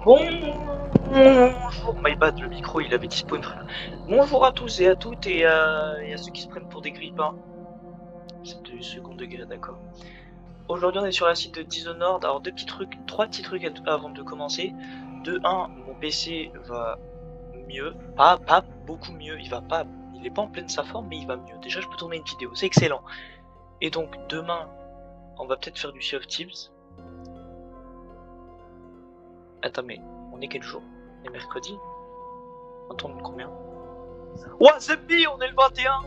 Bonjour, my bad, le micro il avait dispo une frère. Bonjour à tous et à toutes et à ceux qui se prennent pour des grippins. C'est du second degré, d'accord. Aujourd'hui on est sur la site de Dishonored. Alors trois petits trucs avant de commencer. De 1, mon PC va mieux, pas beaucoup mieux, il est pas en pleine sa forme mais il va mieux. Déjà je peux tourner une vidéo, c'est excellent. Et donc demain, on va peut-être faire du Sea of Thieves. Attends mais, on est quel jour? On est mercredi? On tourne combien? What's up, on est le 21.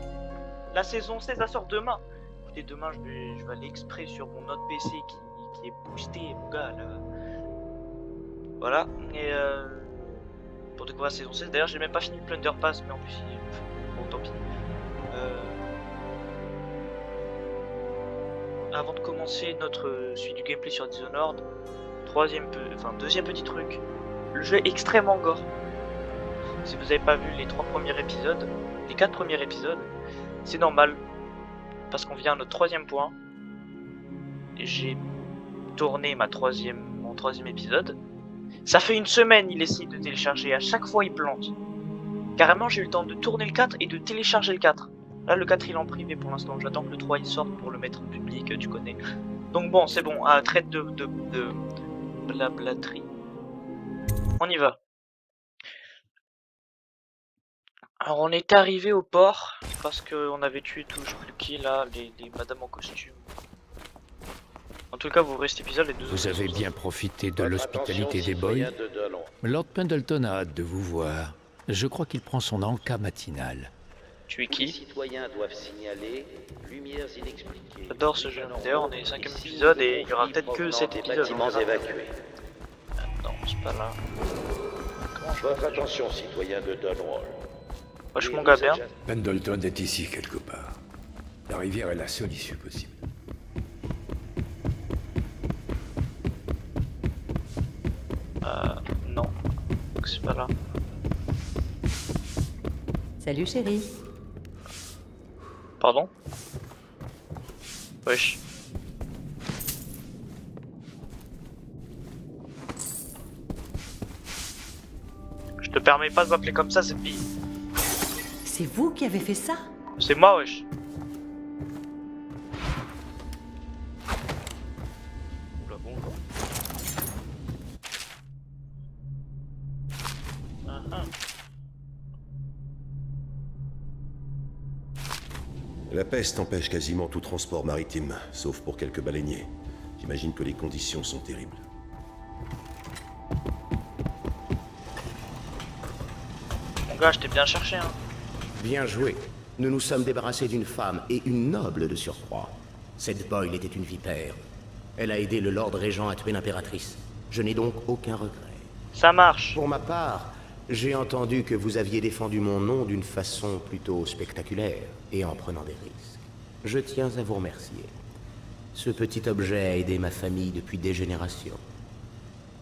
La saison 16 elle sort demain. Écoutez, demain je vais aller exprès sur mon autre PC qui est boosté, mon gars là. Voilà, et pour découvrir la saison 16, d'ailleurs j'ai même pas fini le Plunder Pass, mais en plus bon tant pis. Avant de commencer notre suite du gameplay sur Dishonored, deuxième petit truc, le jeu est extrêmement gore. Si vous avez pas vu les 4 premiers épisodes, c'est normal, parce qu'on vient à notre 3e point. J'ai tourné mon 3e épisode. Ça fait une semaine, il essaye de télécharger, à chaque fois il plante. Carrément, j'ai eu le temps de tourner le 4 et de télécharger le 4. Là, le 4 il est en privé pour l'instant, j'attends que le 3 il sorte pour le mettre en public, tu connais. Donc bon, c'est bon, traite de blablaterie. On y va. Alors on est arrivé au port parce qu'on avait tué tout, je sais plus qui là, les madames en costume. En tout cas, vous verrez cet épisode les deux. Vous avez bien profité de l'hospitalité des boys. Lord Pendleton a hâte de vous voir. Je crois qu'il prend son encas matinal. Tu es qui? Les citoyens doivent signaler lumières inexpliquées. J'adore ce jeu. D'ailleurs, on est 5e épisode et il y aura peut-être que cet épisode. Bâtiments évacués. Non, c'est pas là. Votre attention, citoyens de Dunwall. Moi, je mon gars bien. Pendleton est ici quelque part. La rivière est la seule issue possible. Non. C'est pas là. Salut chérie. Pardon? Wesh. Je te permets pas de m'appeler comme ça, cette fille. C'est vous qui avez fait ça? C'est moi, wesh. Oula, bonjour. La peste empêche quasiment tout transport maritime, sauf pour quelques baleiniers. J'imagine que les conditions sont terribles. Mon gars, je t'ai bien cherché, hein. Bien joué. Nous nous sommes débarrassés d'une femme, et une noble de surcroît. Cette Boyle était une vipère. Elle a aidé le Lord Régent à tuer l'impératrice. Je n'ai donc aucun regret. Ça marche. Pour ma part, j'ai entendu que vous aviez défendu mon nom d'une façon plutôt spectaculaire, et en prenant des risques. Je tiens à vous remercier. Ce petit objet a aidé ma famille depuis des générations.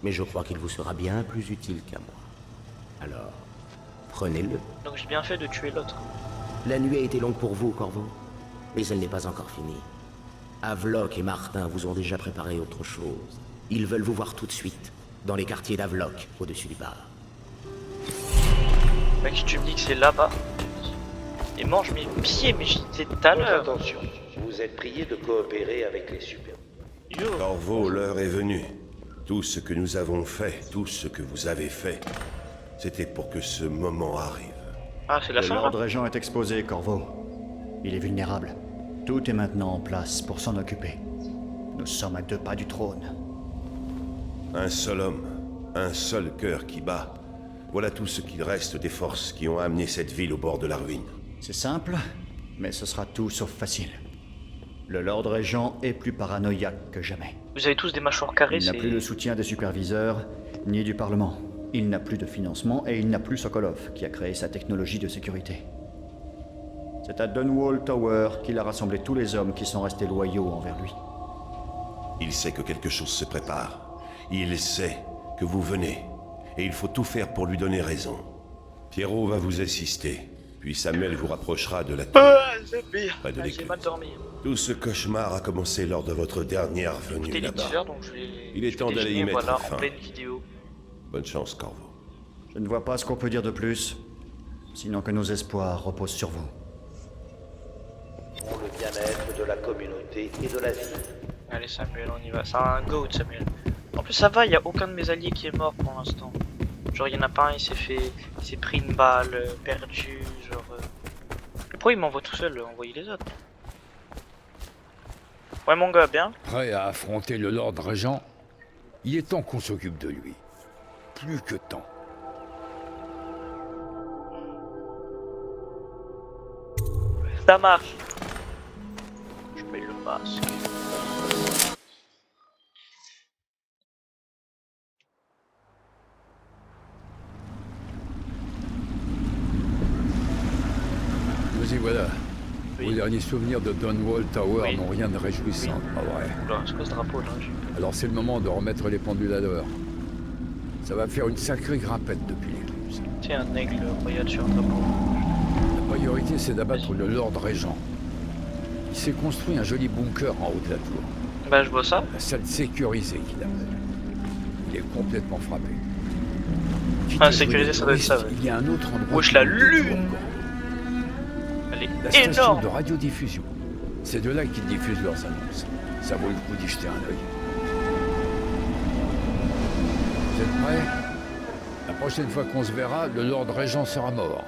Mais je crois qu'il vous sera bien plus utile qu'à moi. Alors, prenez-le. Donc j'ai bien fait de tuer l'autre. La nuit a été longue pour vous, Corvo, mais elle n'est pas encore finie. Havelock et Martin vous ont déjà préparé autre chose. Ils veulent vous voir tout de suite, dans les quartiers d'Havelock, au-dessus du bar. Mec, tu me dis que c'est là-bas. Et mange mes pieds, mais j'y étais tout à Votre l'heure. attention, vous êtes priés de coopérer avec les super. Yo. Corvo, l'heure est venue. Tout ce que nous avons fait, tout ce que vous avez fait, c'était pour que ce moment arrive. Ah, c'est la Le fin, Lord là? Régent est exposé, Corvo. Il est vulnérable. Tout est maintenant en place pour s'en occuper. Nous sommes à 2 pas du trône. Un seul homme, un seul cœur qui bat. Voilà tout ce qu'il reste des forces qui ont amené cette ville au bord de la ruine. C'est simple, mais ce sera tout sauf facile. Le Lord Régent est plus paranoïaque que jamais. Vous avez tous des mâchoires carrées, Il n'a c'est... plus le soutien des superviseurs, ni du Parlement. Il n'a plus de financement et il n'a plus Sokolov, qui a créé sa technologie de sécurité. C'est à Dunwall Tower qu'il a rassemblé tous les hommes qui sont restés loyaux envers lui. Il sait que quelque chose se prépare. Il sait que vous venez. Et il faut tout faire pour lui donner raison. Pierrot va vous assister. Puis Samuel vous rapprochera de la tour. c'est pire. Pas de J'ai l'écluse. mal dormi. Tout ce cauchemar a commencé lors de votre dernière venue Écoutez les là-bas. teasers, donc je vais... Il est je vais temps d'aller y définir, mettre voilà, fin. en pleine vidéo. Bonne chance, Corvo. Je ne vois pas ce qu'on peut dire de plus, sinon que nos espoirs reposent sur vous. Pour le bien-être de la communauté et de la ville. Allez Samuel, on y va. C'est un goat Samuel. En plus ça va, il y a aucun de mes alliés qui est mort pour l'instant. Genre il y en a pas un, il s'est pris une balle, perdu, genre... Pourquoi il m'envoie tout seul, envoyer les autres? Ouais mon gars, bien. Prêt à affronter le Lord Régent? Il est temps qu'on s'occupe de lui. Plus que temps. Ça marche. Je mets le masque. Vous y voilà. Oui. Vos derniers souvenirs de Dunwall Tower Oui. n'ont rien de réjouissant, pas vrai. Oula, c'est quoi ce drapeau là? Alors c'est le moment de remettre les pendules à l'heure. Ça va faire une sacrée grimpette depuis l'écluse. Tiens, un aigle royal sur un drapeau. La priorité, c'est d'abattre le Lord Régent. Il s'est construit un joli bunker en haut de la tour. Bah je vois ça. La salle sécurisée qu'il appelle. Il est complètement frappé. Quitte Ah, à jouer sécurisé, les ça doit être ça, touristes, ouais. Il y a un autre endroit. Wesh, qui la nous détourne lune encore. Elle La est station énorme. de radiodiffusion. C'est de là qu'ils diffusent leurs annonces. Ça vaut le coup d'y jeter un œil. Vous êtes prêts? La prochaine fois qu'on se verra, le Lord Régent sera mort.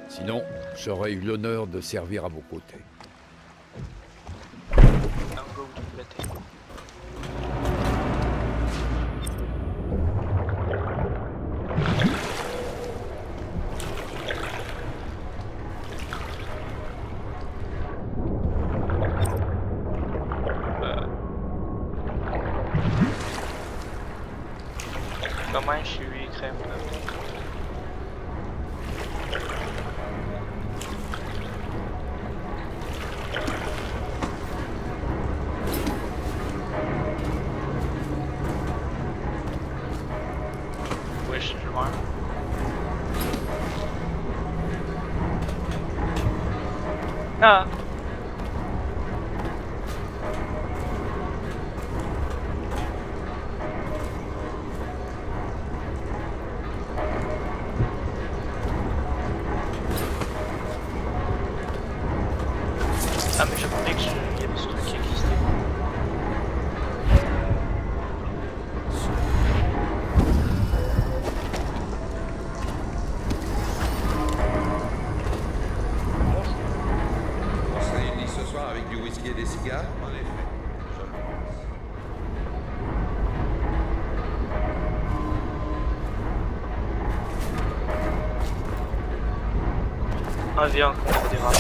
Sinon, j'aurai eu l'honneur de servir à vos côtés. Un goat complété. Comment je suis crème là? Wesh, je suis loin. Ah! Ah mais j'attendais qu'il y avait ce truc qui existait. On se réunit ce soir avec du whisky et des cigares? En effet, je le pense. Un V1 contre des rats.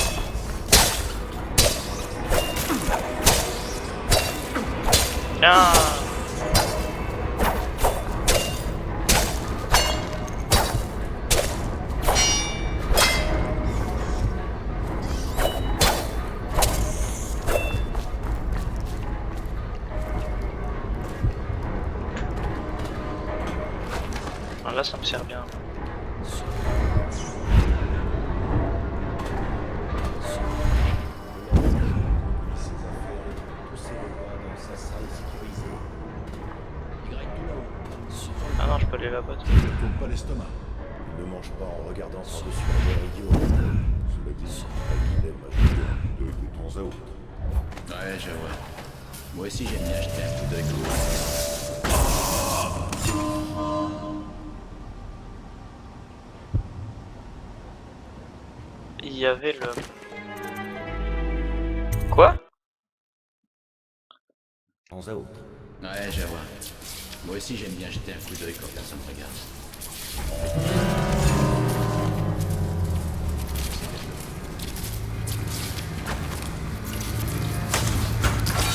Tiens! Ah, là ça me sert bien. Ah non, je peux aller là-bas. Pas l'estomac. Ne mange pas en regardant par-dessus un verre idiot. Cela dit, il aime ajouter un coup d'œil de temps à autre. Ouais, je vois. Moi aussi, j'aime bien jeter un coup d'œil court. Il y avait le... Quoi? Temps à autre. Ouais, je vois. Moi aussi, j'aime bien jeter un coup d'œil quand personne ne regarde.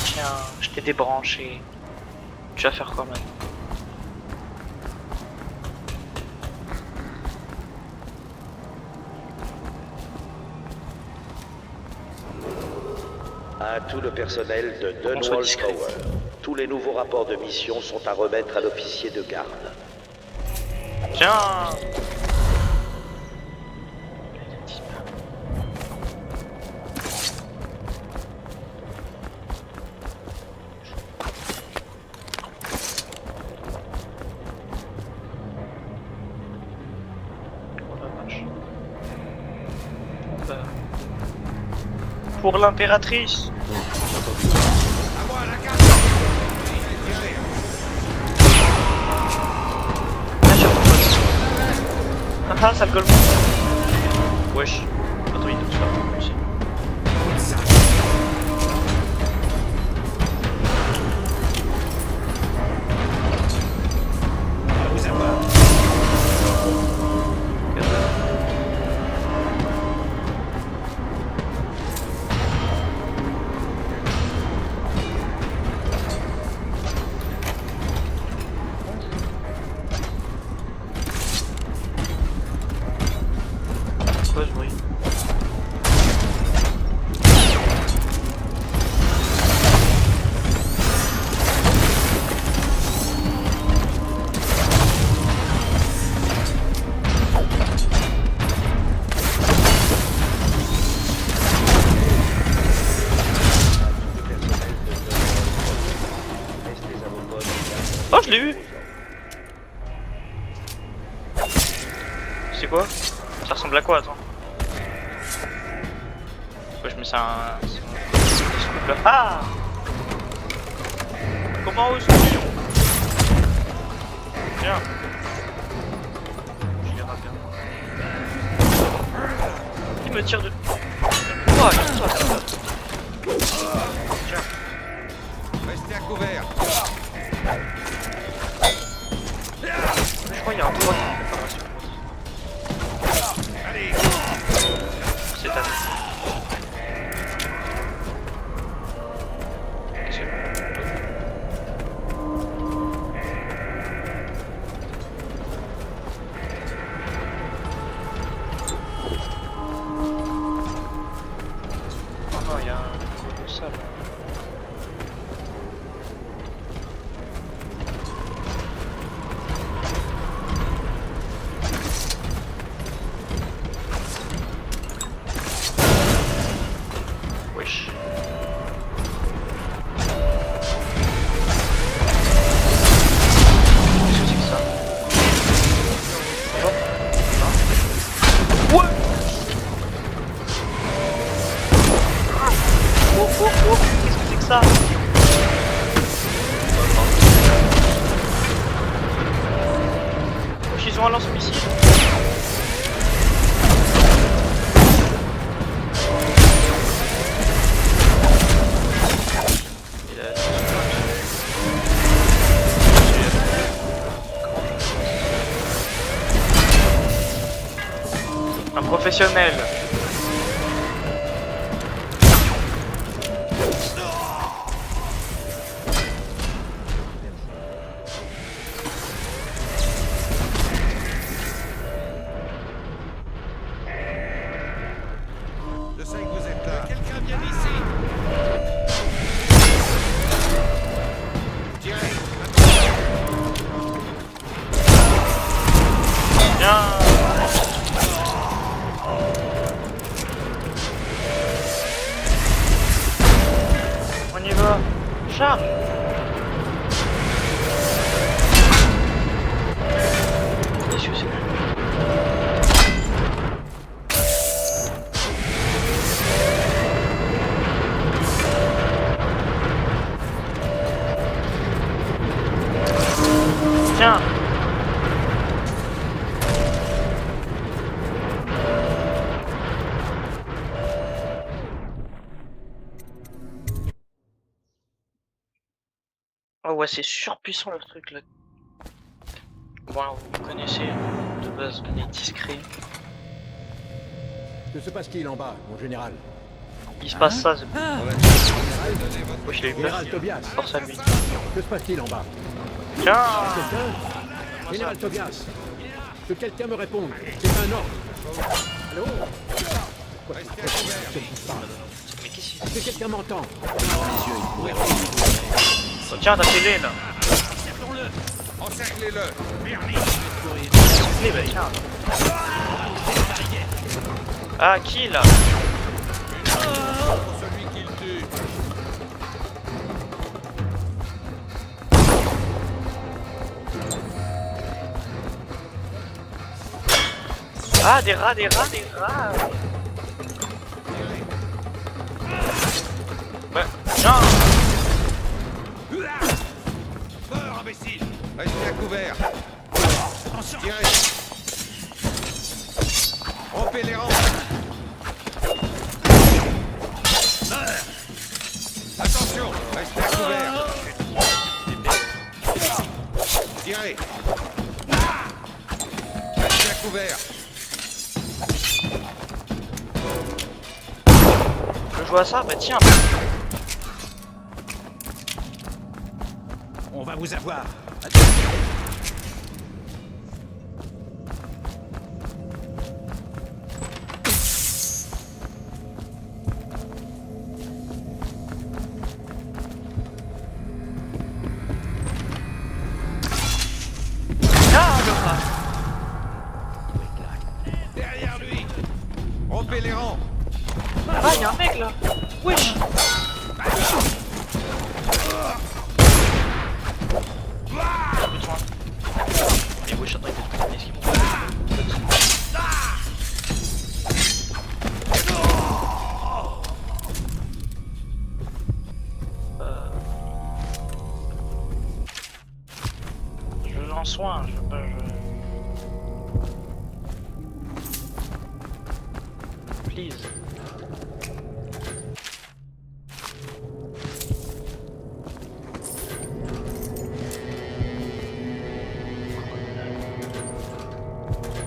Tiens, je t'ai débranché. Tu vas faire quoi maintenant? À tout le personnel de On soit Dunwall discret. Tower, tous les nouveaux rapports de mission sont à remettre à l'officier de garde. Tiens! Pour l'impératrice. Ah, ça le colle. Wesh. Attends, il est tout ça. Quoi ce bruit? Oh, je l'ai eu. C'est quoi? Ça ressemble à quoi, attends? Pourquoi je mets ça un... Ah! Comment oses-tu? Tiens. Je l'ai raté. Il me tire de... Oh, tiens. Restez à couvert. Je crois qu'il y a un droit de préparation. Allez. C'est à oh non, il y a un colossal. Wesh. Qu'est-ce que c'est que ça? Hop. Ouais. Oh oh oh, qu'est-ce que c'est que ça? Wesh, ils ont un lance-missile. Un professionnel. Je sais que vous êtes là. Quelqu'un vient d'ici. Tirez. Bien. On y va. Charge. Qu'est-ce que c'est? Tiens. Oh ouais, c'est surpuissant le truc là. Bon, alors, vous connaissez, de base, on est discret. Que se passe-t-il en bas, mon général? Il se passe ça, c'est bon. Oh, je l'ai eu peur. Général Tobias, Force à lui. que se passe-t-il en bas? Tiens. Quelqu'un? Général Tobias, que quelqu'un me réponde. C'est un ordre. Allô? Quoi, Restez à couvert. Mais qu'est-ce est-ce que quelqu'un m'entend? que... Tiens, ta télé là. Encerclez-le. Eh ben, tiens. Ah, qui là? Pour celui qui le tue. Ah, des rats, des rats, des rats. Tiens. Meurs, imbécile. Restez à couvert. Attention. Tirez. Rompez les rangs. Attention, restez à couvert. Tirez. Restez à couvert. Je joue à ça, bah tiens. On va vous avoir. Derrière lui. Rompez les rangs. Ah, y'a un mec là. Wesh. J'ai plus de soin. Mais wesh, attends, il faut trouver ce qu'ils vont. Je lance soin, je veux pas. Please.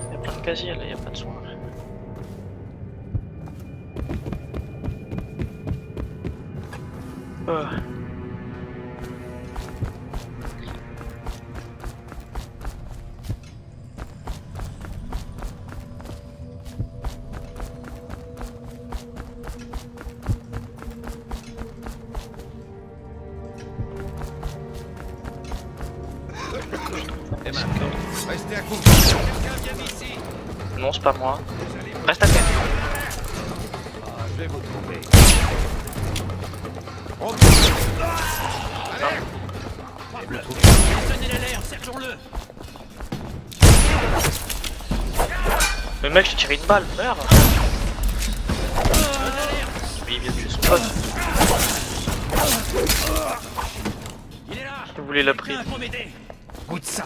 Il y a plein de casiers là, il n'y a pas de soin. Restez à couvert. Quelqu'un vient ici. Non, c'est pas moi. Reste à terre. Ah, je vais vous trouver. Allez. Tenez l'alerte, sergeons-le. Le mec, j'ai tiré une balle, merde. Lui, il vient de tuer son pote. Il est là. Je voulais la prise. Viens pour m'aider. Goûte ça.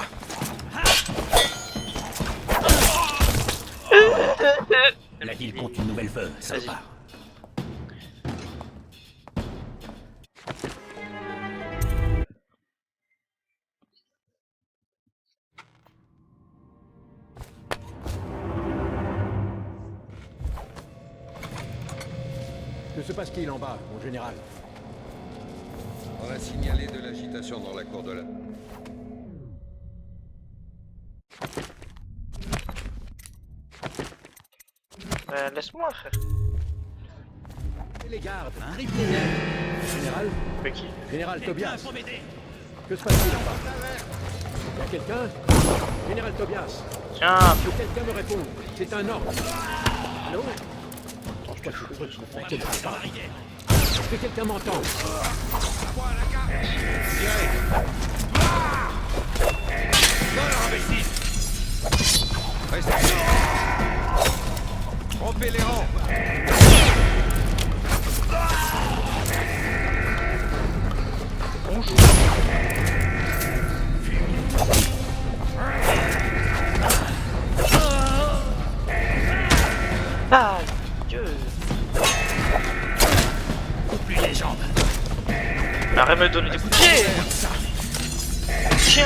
La ville compte une nouvelle veuve, ça Vas-y. part. Que se passe-t-il en bas, mon général? On a signalé de l'agitation dans la cour de la... Laisse-moi, frère. Les gardes, Hein? Général? Mais qui? Général Viens Tobias, pour m'aider. que se passe-t-il en bas? Y a quelqu'un? Général Tobias, Tiens, que quelqu'un me réponde. C'est un ordre. Allô? Attends, je crois que je me fais quelque part. Est-ce que quelqu'un m'entend? Tirez. Meurs, imbécile. Restez à couvert. Rompez les rangs. bonjour. Ah, Dieu. Coupe-lui les jambes. Arrête de me donner des coups de pied. Tiens.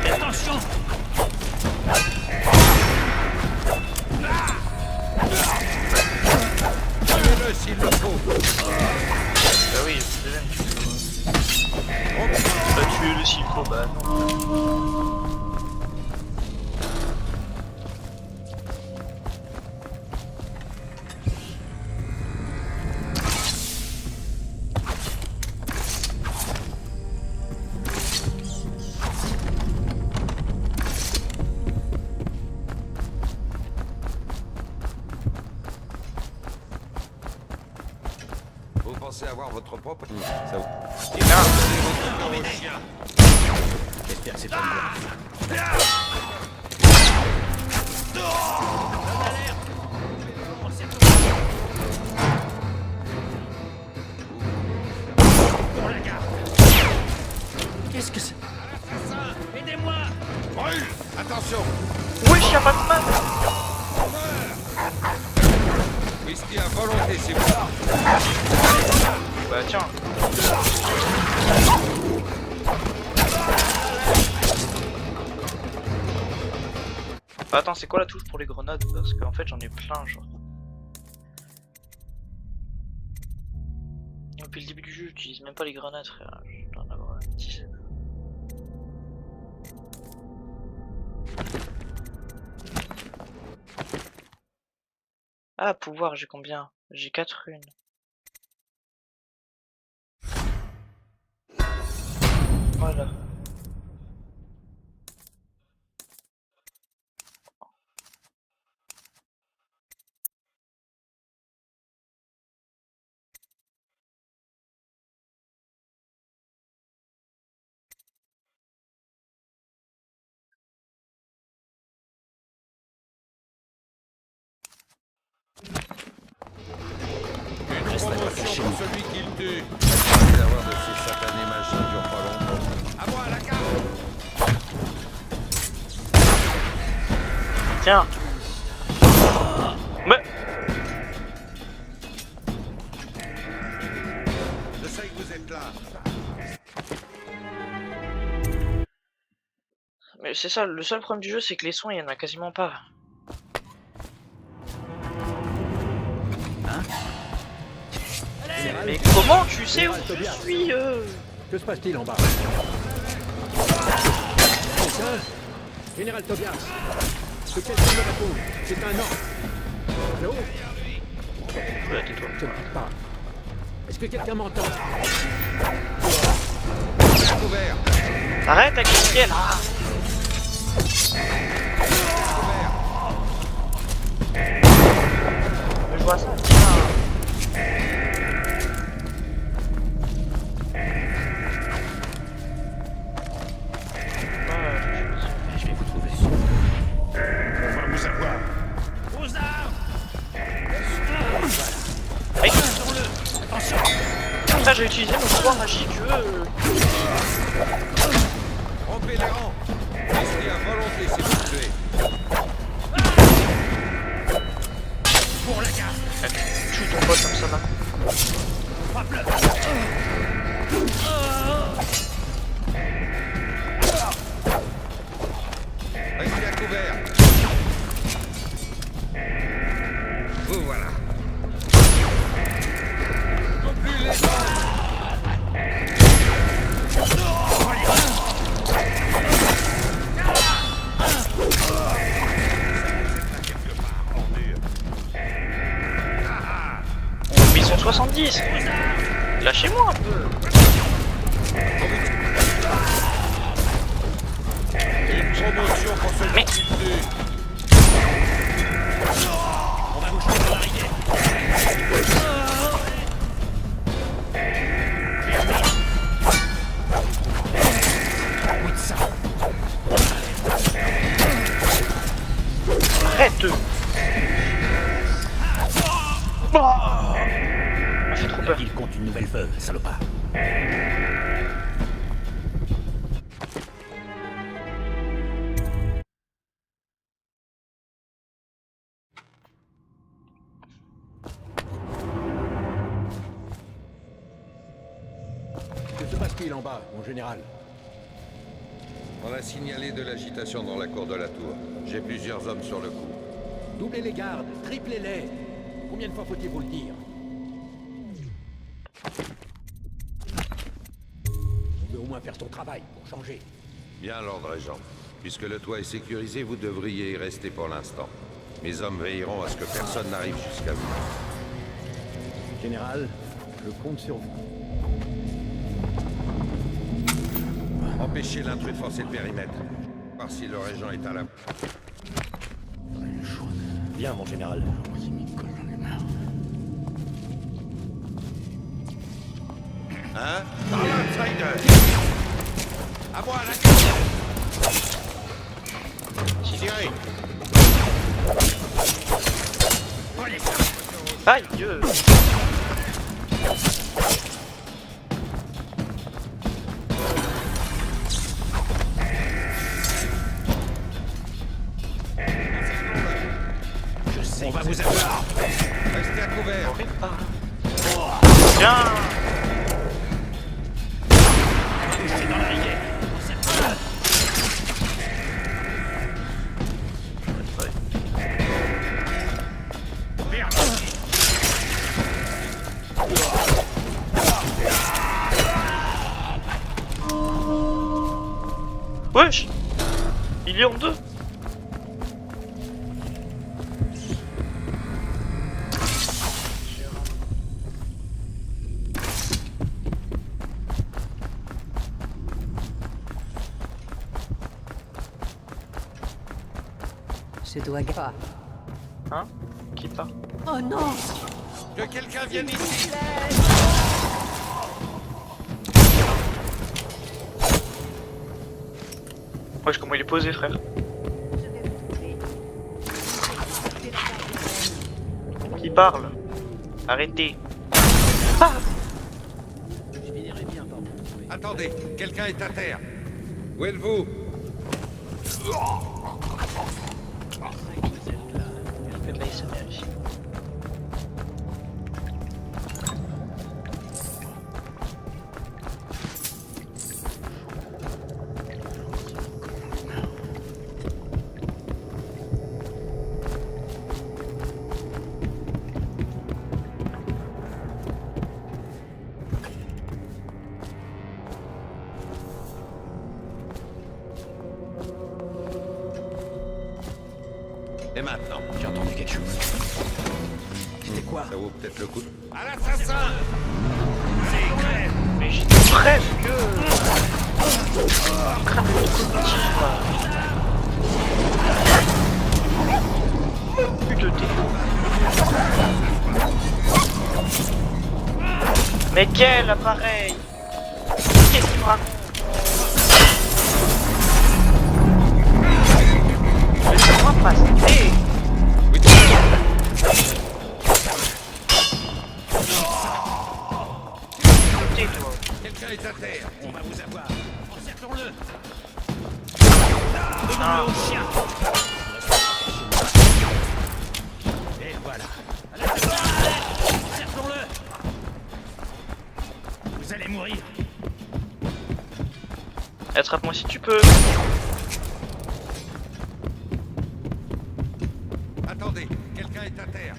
Attention. Tuez-le s'il le faut. Bah oui, c'est même. Bah tuer-le s'il faut, bah non. Vous pensez avoir votre propre... Ça vous... J'espère que c'est pas une blague. Qu'est-ce que c'est? Assassin, aidez-moi! Brûle! Attention! Wesh, y'a pas de mal. Whisky à volonté, c'est vous. Bah tiens. Bah, attends, c'est quoi la touche pour les grenades? Parce qu'en fait j'en ai plein genre. Depuis le début du jeu j'utilise même pas les grenades frère. Je dois en avoir une dizaine. Ah, pouvoir, j'ai combien? J'ai 4 runes. Voilà. Une promotion pour celui qui le tue. D'avoir de ces satanés machins dure pas longtemps. À moi, la carte. Tiens. Mais... Je sais que vous êtes là. Mais c'est ça, le seul problème du jeu c'est que les soins il y en a quasiment pas. Mais comment tu sais où je suis Que se passe-t-il en bas? Général Tobias, que quelqu'un me réponde. C'est un ordre. Allô? Ouais, tais-toi. Je ne pique pas. Est-ce que quelqu'un m'entend? Couvert. Arrête avec le ciel là. Je vois ça. Je vais vous trouver. On va vous avoir. Aux armes! Aïe. Attention-le! Attention! Ça j'ai utilisé mon pouvoir magique. Rompez les rangs. Whisky à volonté, si vous tuez. Pour la garde! Tue ton pote comme ça là. Frappe-le! Restez à couvert. Vous voilà. Non plus les gens. Mais ils sont 70. Lâchez-moi un peu. Promotion pour celui Mais... qui le tue. On va vous jeter dans la rivière! Oui, ça! Arrête. Ça fait trop La peur. ville compte une nouvelle veuve, salopard. Que se passe-t-il en bas, mon général? On a signalé de l'agitation dans la cour de la tour. J'ai plusieurs hommes sur le coup. Doublez les gardes, triplez-les. Combien de fois faut-il vous le dire? Vous pouvez au moins faire son travail pour changer. Bien, Lord Régent. Puisque le toit est sécurisé, vous devriez y rester pour l'instant. Mes hommes veilleront à ce que personne n'arrive jusqu'à vous. Général, je compte sur vous. Empêchez l'intrus de forcer le périmètre. Voir si le régent est à la... Bien, mon général. Hein? Par l'outsider! À moi, la gueule! Tirez! Aïe Dieu. va vous avoir. Restez à couvert. Tiens. C'est dans la rivière. Merde. Wesh. Il est en deux. Je dois pas. Hein? Qui part? Oh non! Que quelqu'un vienne ici. Wesh, comment il est posé, frère? Qui parle? Arrêtez. Ah! Attendez, quelqu'un est à terre. Où êtes-vous? Elle fait de l'ASMR ici. Et maintenant? J'ai entendu quelque chose. C'était quoi? Ça vaut peut-être le coup. À l'assassin! C'est clair. Mais j'étais presque... crâne locomotive. Plus de dé. Mais quel appareil! Qu'est-ce qu'il me raconte? Laisse-moi passer! Tais-toi. Quelqu'un est à terre. On va vous avoir. Encerclons-le. Ah. Donnons-le au chien. Et voilà. Encerclons-le. Vous allez mourir. Attrape-moi si tu peux. Attendez, quelqu'un est à terre.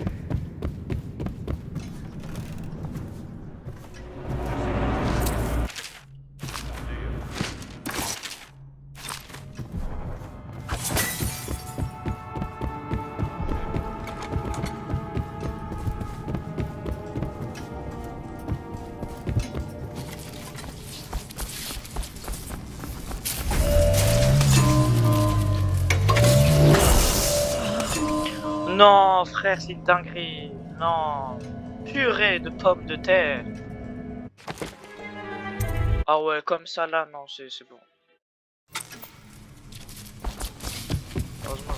Non, frère, c'est dinguerie. Non. Purée de pommes de terre. Ah ouais, comme ça là, non, c'est bon. Heureusement,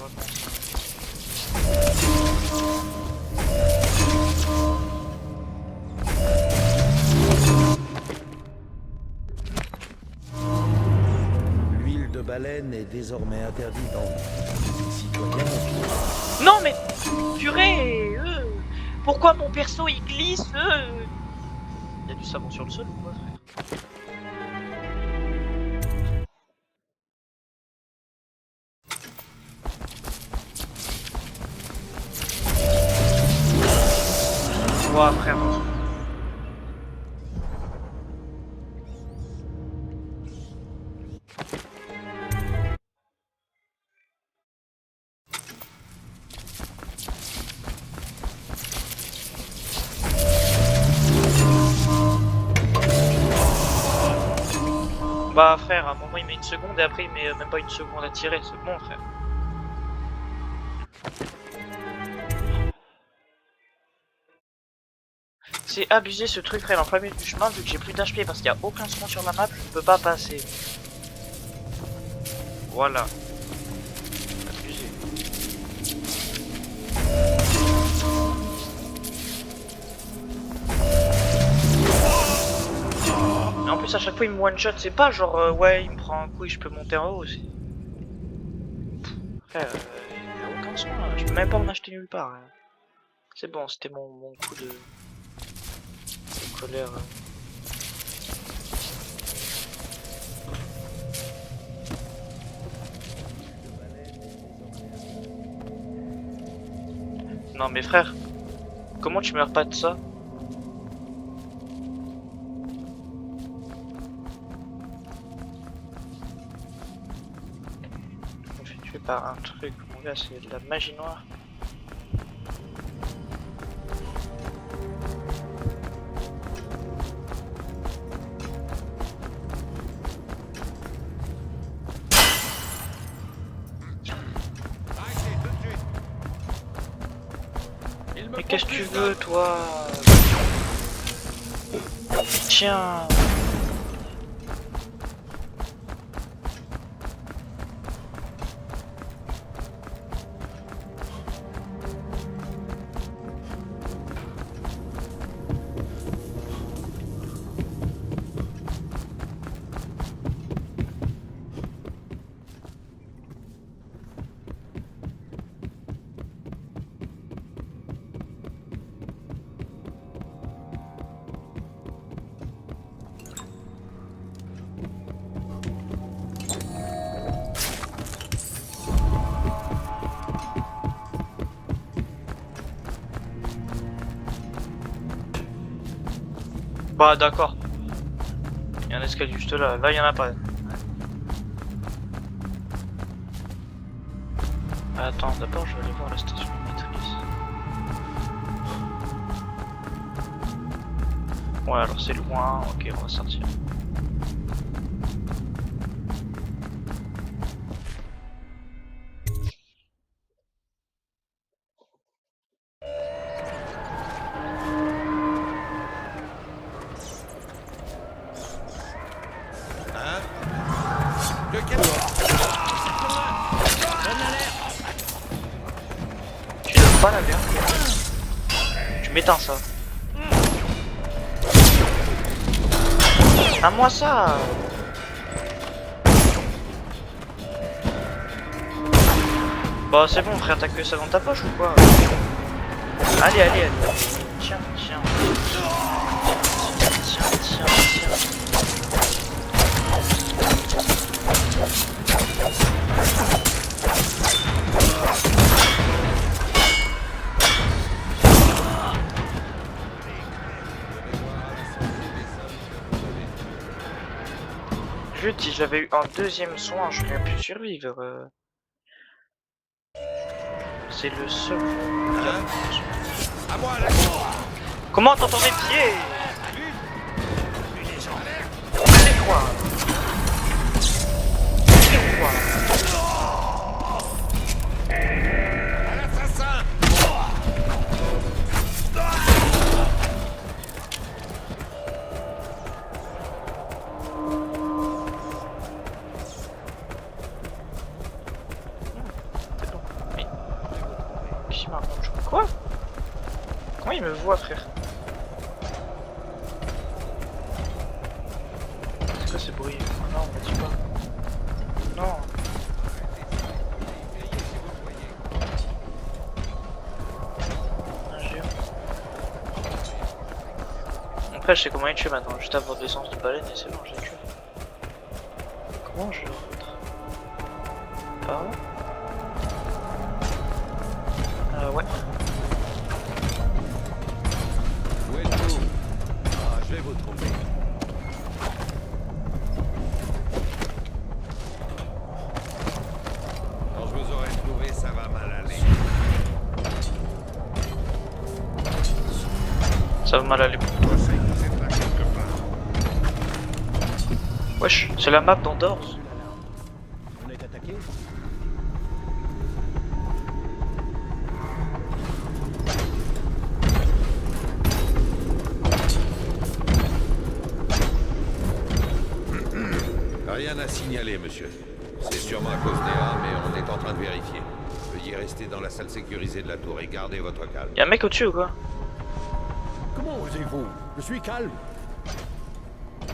L'huile de baleine est désormais interdite en citoyens. non mais purée, pourquoi mon perso il glisse Il y a du savon sur le sol ou quoi, frère? Ouah, frère. Bah frère, à un moment il met une seconde et après il met même pas une seconde à tirer, c'est bon frère. C'est abusé ce truc frère, en plein milieu du chemin, vu que j'ai plus d'HP parce qu'il y a aucun spawn sur la map, je ne peux pas passer. Voilà. Abusé. Et en plus à chaque fois il me one shot, c'est pas genre ouais il me prend un coup et je peux monter en haut aussi. Frère, il n'y a aucun soin là, je peux même pas en acheter nulle part. Hein. C'est bon, c'était mon coup de colère. Non mais frère, comment tu meurs pas de ça? Je me fais tuer par un truc, mon gars, c'est de la magie noire. Mais qu'est-ce que tu veux, toi? Tiens. Bah d'accord. Il y a un escalier juste là. Là il y en a pas. Attends, d'abord je vais aller voir la station maîtrise. Ouais alors c'est loin. Ok, on va sortir. Tu donnes pas la merde. Tu m'éteins ça. À moi ça. Bah c'est bon frère, t'as que ça dans ta poche ou quoi? Allez, allez, allez. Tiens, tiens. Tiens, tiens, tiens. Juste si j'avais eu un deuxième soin, j'aurais pu survivre. C'est le seul. À moi, là. Comment t'entends mes pieds? C'est quoi? C'est quoi? À l'assassin. Qui m'a raconté? Quoi? Comment il me voit, frère? C'est quoi ce bruit? Oh non, on m'a dit pas. Non. Un géant. Après, je sais comment il tue maintenant. Juste avoir l'essence de baleine et c'est bon, j'ai tué. Comment je rentre? Par là? Ouais. Où est le trou? Ah, je vais vous trouver. Quand je vous aurai trouvé, ça va mal aller. Ça va mal aller pour toi. Wesh, c'est la map d'Andorre. On est attaqué? Rien à signaler, monsieur. C'est sûrement à cause des rats, mais on est en train de vérifier. Veuillez rester dans la salle sécurisée de la tour et gardez votre calme. Y'a un mec au-dessus ou quoi? Comment osez-vous? Je suis calme.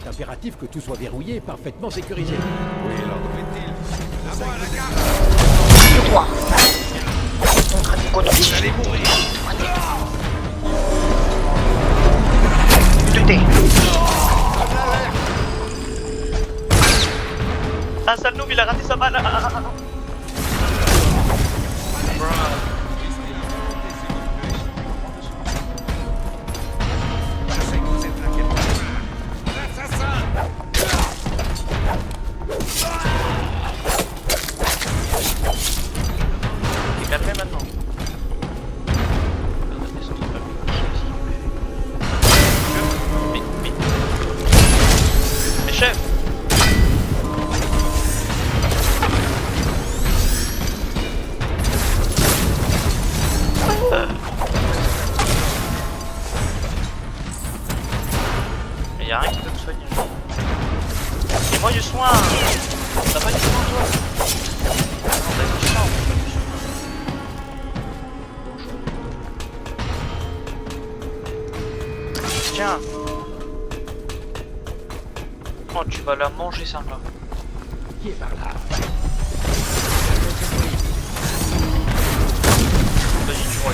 C'est impératif que tout soit verrouillé et parfaitement sécurisé. Oui, l'ordre est-il? À moi, la carte! C'est toi! Montre à tes coton. Vous allez mourir! buter. Ah, sale noob, il a raté sa balle. T'es calmé maintenant. Mais chef. Mais y'a rien qui peut me soigner. Et moi du soin. T'as pas du soin toi? Non, t'as du soin, pas du soin. Tiens. Oh, tu vas la manger celle-là. Qui est par là? Vas-y, tue-moi.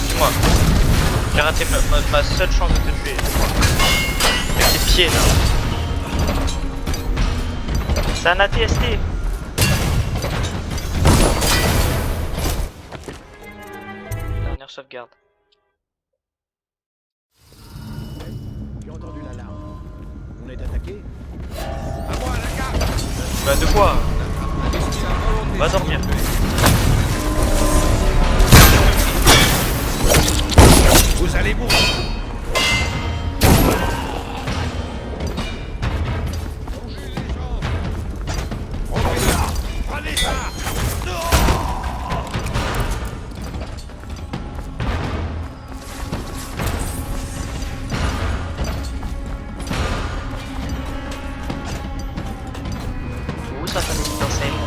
Tue-moi. J'ai raté ma seule chance de te tuer. Avec tes pieds là. C'est un ATST. Dernière sauvegarde. J'ai entendu l'alarme. On est attaqué? Bah de quoi? Va dormir. Vous allez mourir. Prenez ça. Où ça fait une enseigne?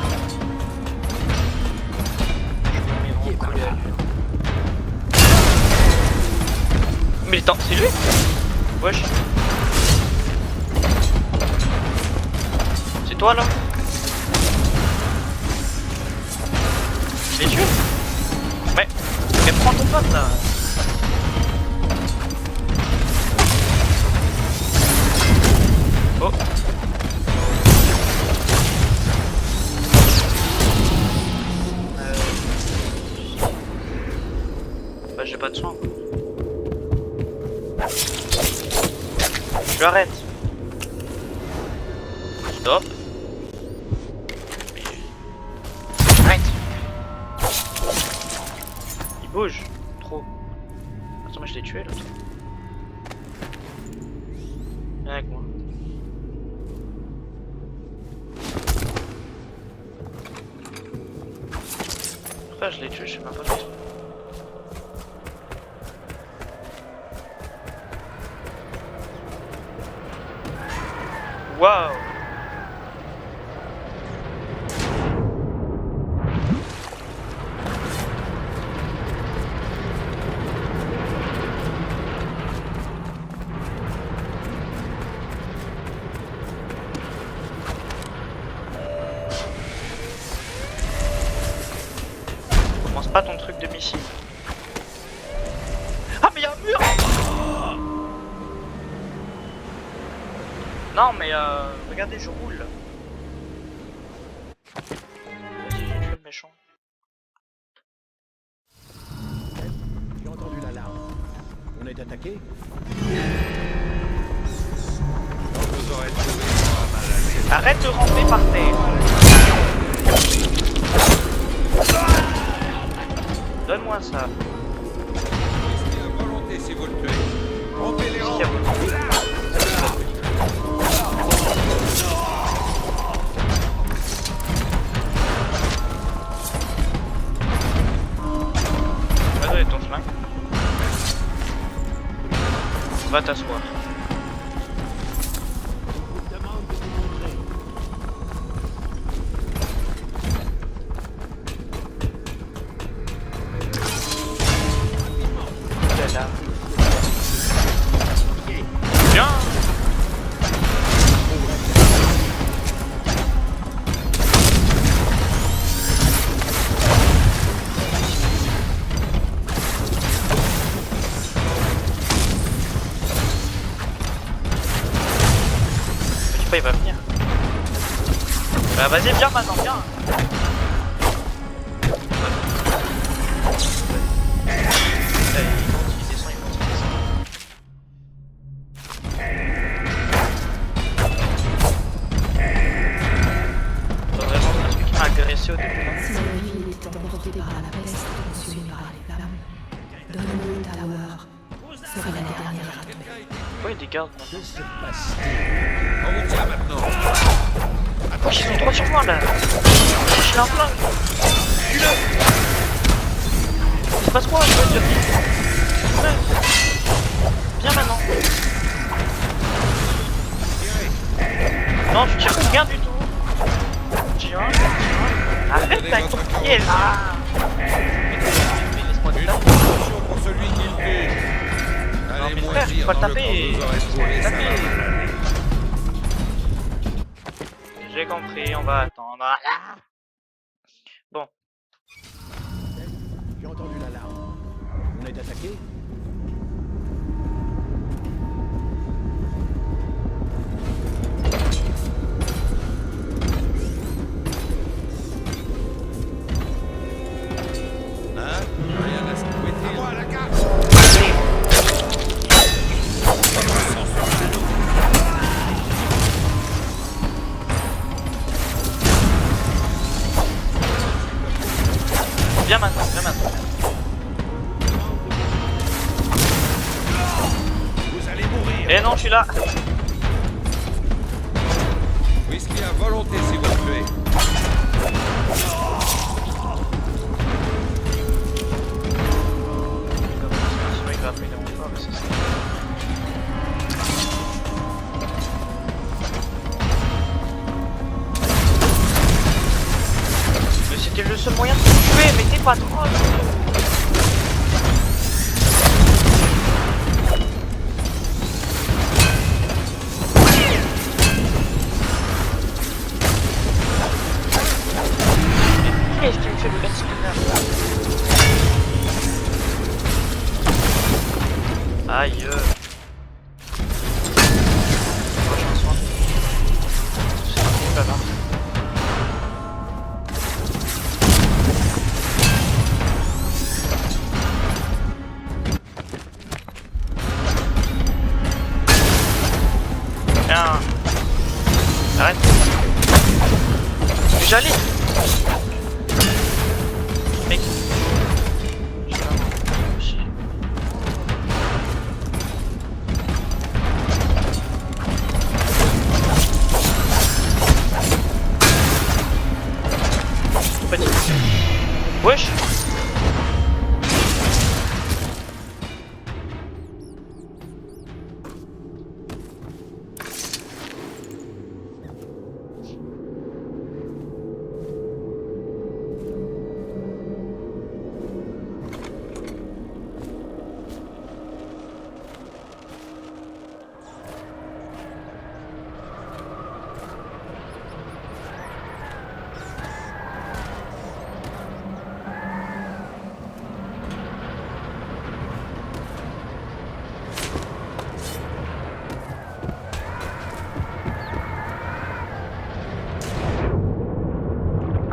Je me mets en colère. Mais attends, c'est lui? Wesh. C'est toi là? Je l'ai tué? Mais prends ton pote là. Oh. Bah j'ai pas de soin. Je l'arrête. Stop. Arrête. Il bouge. Trop. Attends, mais je l'ai tué l'autre. Viens avec moi. Pourquoi je l'ai tué? Je sais même pas. Waouh! Commence pas ton truc de missile. Ah mais y'a un mur! Non mais regardez, je roule. Vas-y, j'ai tué le méchant. J'ai entendu l'alarme. On est attaqué? Vous aurez trouvé ça mal à l'aise. Arrête de ramper par terre. Donne-moi ça. Restez à volonté si vous le tuez. Rompez les rangs. Va donner ton flingue. Va t'asseoir. Là. Viens. Bah vas-y, viens maintenant, viens. Agressé au début. Si la ville est emportée par la peste, consumée par les flammes, Dunwall Tower serait la dernière à tomber. Pourquoi il y a des gardes? Que se passe-t-il? On vous tient maintenant. Attends, ils sont trois sur moi là. Je l'ai un flingue. Tue-le. Il se passe quoi, je veux dire? Ouais. Viens maintenant. Non, tu tires rien du tout. Tiens. Arrête avec ton pied là. Mais laisse-moi te taper. Pour celui qui le tue. Non mais frère, faut pas le taper. J'ai compris, on va attendre. Ah bon. J'ai entendu l'alarme. On est attaqué? Hein? Rien à se souhaiter. À moi, la carte! Viens maintenant, viens maintenant. Vous allez mourir! Eh non, je suis là. Whisky à volonté si vous le tuez. Mais c'était le seul moyen de te tuer, mais t'es pas drôle. Qu'est-ce que tu me fais le gaspillage? Aïe. C'est bon là-bas. Tiens. Arrête. Mais j'allais. Mec. Wesh.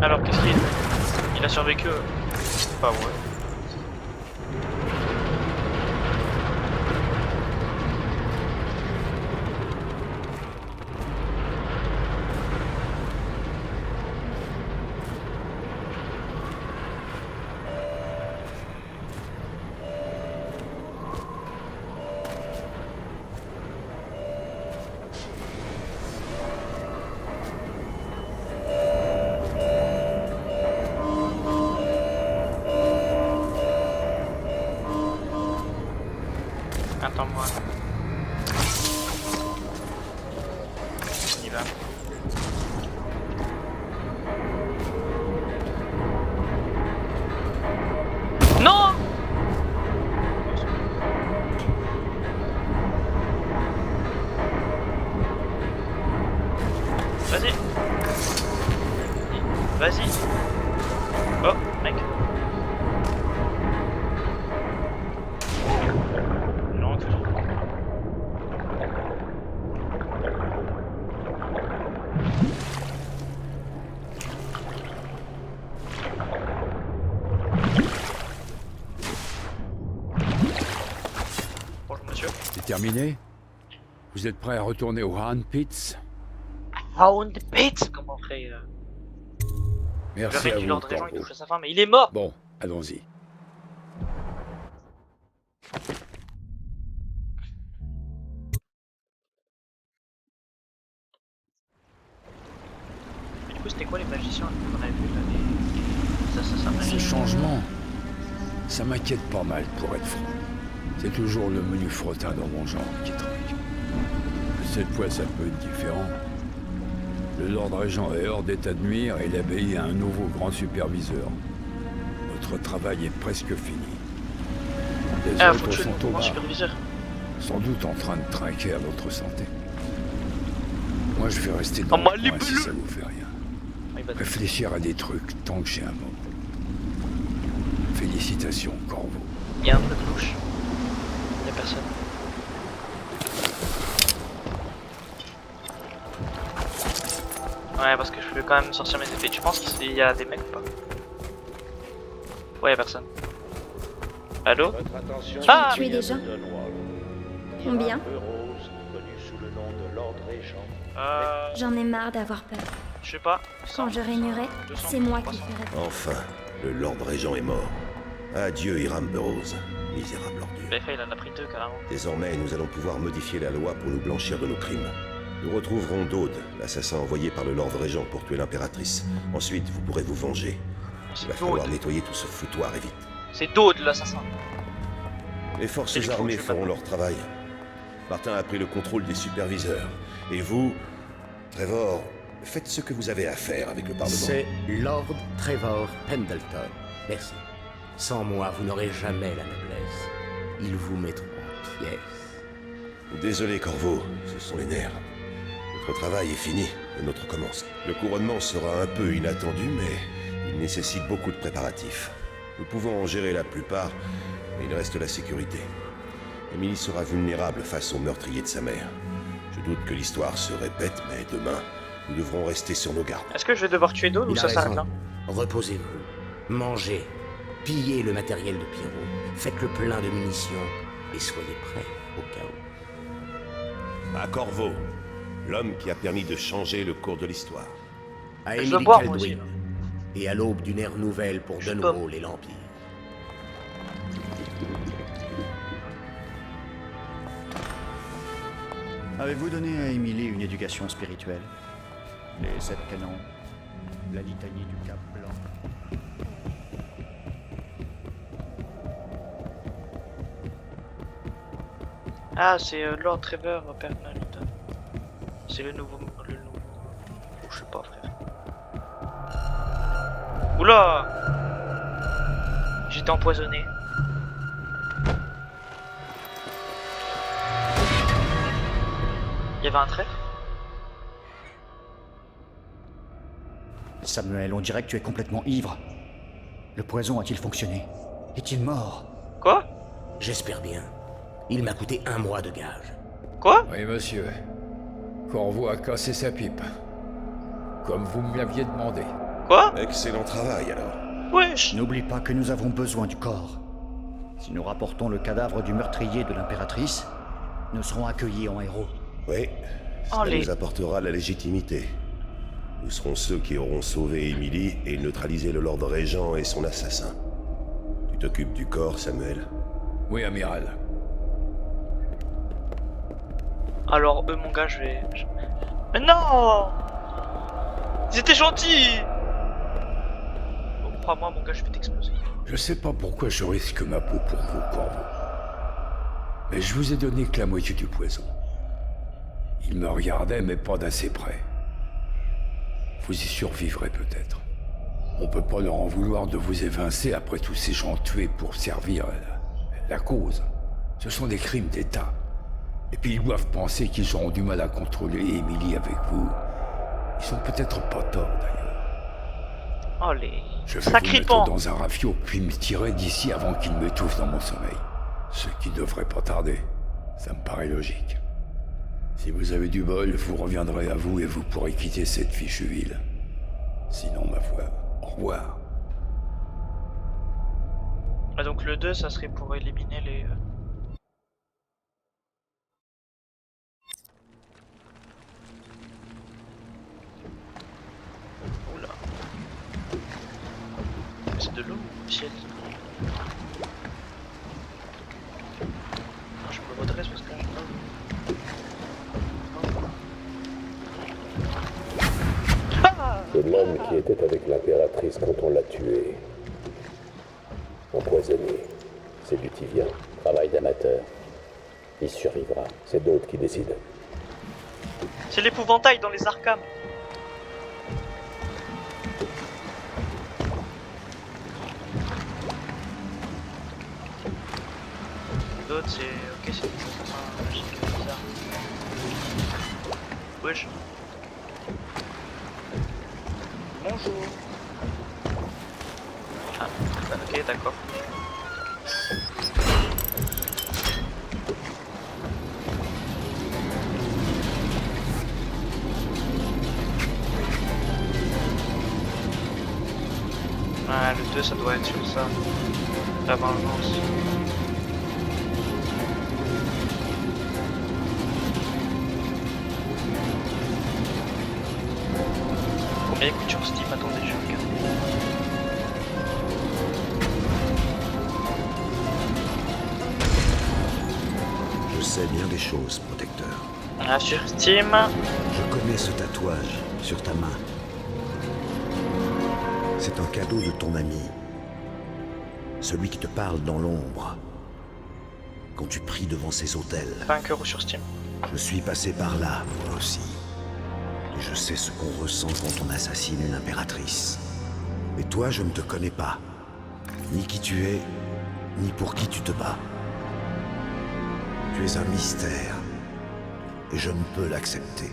Alors qu'est-ce qu'il est? Il a survécu. C'est pas vrai. Attends-moi. On y va. Non! Vas-y. Vas-y. Oh, mec. Non, toujours. terminé? Vous êtes prêts à retourner au Hound Pits? Hound Pits, comment on ferait Merci à du vous, Lord Régent, il Corvo. touche à sa fin, mais il est mort. Bon, allons-y. Mais du coup, c'était quoi les magiciens qu'on avait vu là, ça Ces changements, ça m'inquiète pas mal pour être franc. C'est toujours le menu fretin dans mon genre qui truc. Cette fois, ça peut être différent. Le Lord Régent est hors d'état de nuire et l'abbaye a un nouveau grand superviseur. Notre travail est presque fini. Les faut autres tuer sont le au grand bar, superviseur. sans doute en train de trinquer à votre santé. Moi, je vais rester Oh, dans moi, le coin si ça vous fait rien. Réfléchir à des trucs tant que j'ai un moment. Félicitations, Corvo. Il y a un truc louche. Il y a personne. Ouais, parce que je peux quand même sortir mes effets. Tu penses qu'il y a des mecs ou pas? Ouais, y'a personne. Allô? Ah, Tu es des gens? Combien? J'en ai marre d'avoir peur. Je sais pas. Quand je régnerai, c'est moi qui ferai peur. Enfin, le Lord Régent est mort. Adieu, Hiram Burroughs, misérable ordure. BFA, il en a pris deux carrément. Désormais, nous allons pouvoir modifier la loi pour nous blanchir de nos crimes. Nous retrouverons Dode, l'assassin envoyé par le Lord Régent pour tuer l'impératrice. Ensuite, vous pourrez vous venger. Il va falloir nettoyer tout ce foutoir et vite. C'est Dode, l'assassin. Les forces armées feront leur travail. Martin a pris le contrôle des superviseurs. Et vous, Trevor, faites ce que vous avez à faire avec le Parlement. C'est Lord Trevor Pendleton. Merci. Sans moi, vous n'aurez jamais la noblesse. Ils vous mettront en pièces. Désolé, Corvo, ce sont les nerfs. Notre travail est fini, le nôtre commence. Le couronnement sera un peu inattendu, mais il nécessite beaucoup de préparatifs. Nous pouvons en gérer la plupart, mais il reste la sécurité. Emily sera vulnérable face au meurtrier de sa mère. Je doute que l'histoire se répète, mais demain, nous devrons rester sur nos gardes. Est-ce que je vais devoir tuer Dode ou Il a ça s'arrête raison. là? Reposez-vous, mangez, pillez le matériel de Pierrot, faites le plein de munitions et soyez prêts au cas où. À Corvo, l'homme qui a permis de changer le cours de l'histoire. À Je Emily veux boire, moi aussi, Kaldwin, et à l'aube d'une ère nouvelle pour Dunwall et l'Empire. Avez-vous donné à Emily une éducation spirituelle? Les 7 canons, la litanie du Cap Blanc. Ah, c'est Lord Trevor Pendleton. C'est le nouveau. Je sais pas, frère. Oula! J'étais empoisonné. Il y avait un traître? Samuel, on dirait que tu es complètement ivre. Le poison a-t-il fonctionné? Est-il mort? Quoi? J'espère bien. Il m'a coûté 1 mois de gage. Quoi? Oui, monsieur. Corvo a cassé sa pipe. Comme vous me l'aviez demandé. Quoi? Excellent travail, alors. Wesh! N'oublie pas que nous avons besoin du corps. Si nous rapportons le cadavre du meurtrier de l'impératrice, nous serons accueillis en héros. Oui, ça nous apportera la légitimité. Nous serons ceux qui auront sauvé Emily et neutralisé le Lord Régent et son assassin. Tu t'occupes du corps, Samuel? Oui, amiral. Alors, eux, mon gars, je vais. Mais non! Ils étaient gentils! Bon, crois-moi, mon gars, je vais t'exploser. Je sais pas pourquoi je risque ma peau pour vous, Corvo. Mais je vous ai donné que la moitié du poison. Il me regardait, mais pas d'assez près. Vous y survivrez peut-être. On peut pas leur en vouloir de vous évincer après tous ces gens tués pour servir la cause. Ce sont des crimes d'État. Et puis ils doivent penser qu'ils auront du mal à contrôler Emily avec vous. Ils sont peut-être pas tort d'ailleurs. Oh les... Je vais vous mettre dans un rafio puis me tirer d'ici avant qu'il m'étouffe dans mon sommeil. Ce qui devrait pas tarder. Ça me paraît logique. Si vous avez du bol, vous reviendrez à vous et vous pourrez quitter cette fichue ville. Sinon, ma foi, au revoir. Ah donc le 2, ça serait pour éliminer les... de l'eau au ciel. Non, je me redresse parce que je... C'est l'homme qui était avec l'impératrice quand on l'a tué. Empoisonné. C'est du Tivien. Travail d'amateur. Il survivra. C'est d'autres qui décident. C'est l'épouvantail dans les Arkham. D'autres c'est... Ok, c'est bizarre. Wesh. Bonjour. Ah, ok, d'accord. Ah, le 2 ça doit être sur ça. La vengeance. Combien il coûte sur Steam? Attendez, je vais regarder. Je sais bien des choses, protecteur. Ah, sur Steam. Je connais ce tatouage sur ta main. C'est un cadeau de ton ami. Celui qui te parle dans l'ombre. Quand tu pries devant ses autels. 5€ sur Steam. Je suis passé par là, moi aussi. Et je sais ce qu'on ressent quand on assassine une impératrice. Mais toi, je ne te connais pas. Ni qui tu es, ni pour qui tu te bats. Tu es un mystère. Et je ne peux l'accepter.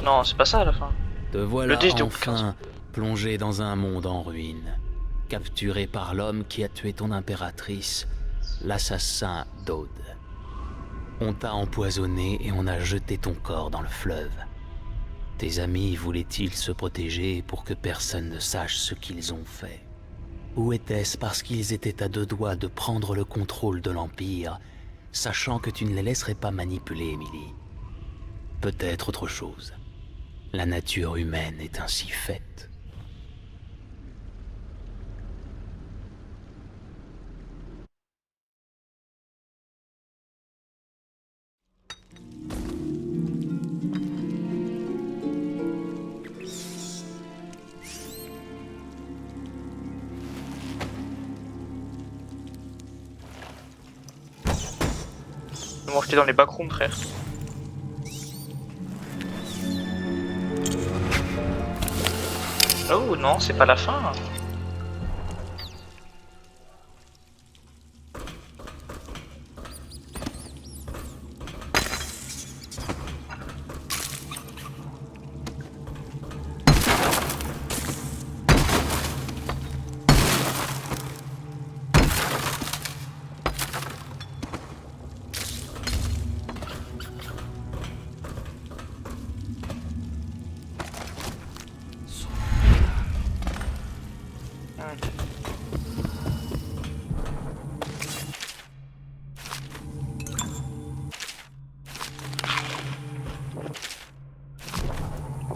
Non, c'est pas ça à la fin. Te voilà Le 10 donc, enfin plongé dans un monde en ruine, capturé par l'homme qui a tué ton impératrice, l'assassin d'Aude. On t'a empoisonné et on a jeté ton corps dans le fleuve. Tes amis voulaient-ils se protéger pour que personne ne sache ce qu'ils ont fait? Ou était-ce parce qu'ils étaient à deux doigts de prendre le contrôle de l'Empire, sachant que tu ne les laisserais pas manipuler, Emily? Peut-être autre chose. La nature humaine est ainsi faite. Moi j'étais dans les backrooms, frère. Oh non, c'est pas la fin.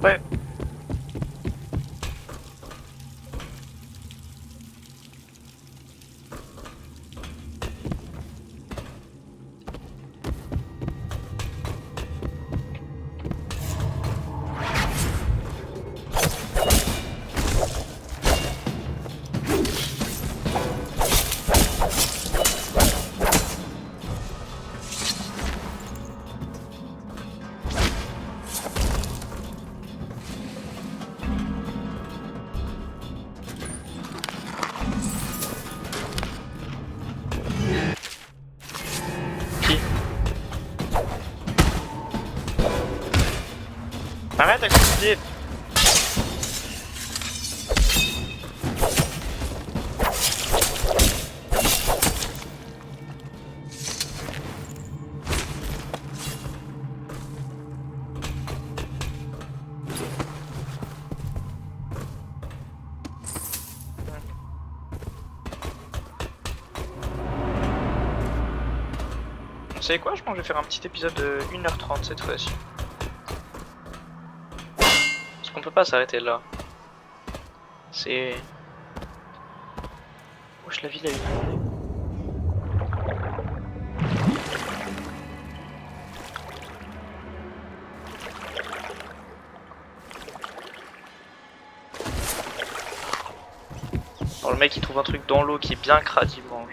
Ouais. Arrête avec ce pied. savez quoi, je pense que je vais faire un petit épisode de 1h30 cette fois-ci. Parce qu'on peut pas s'arrêter là. C'est... Wesh, la ville elle est... Alors le mec il trouve un truc dans l'eau qui est bien crade, il mange.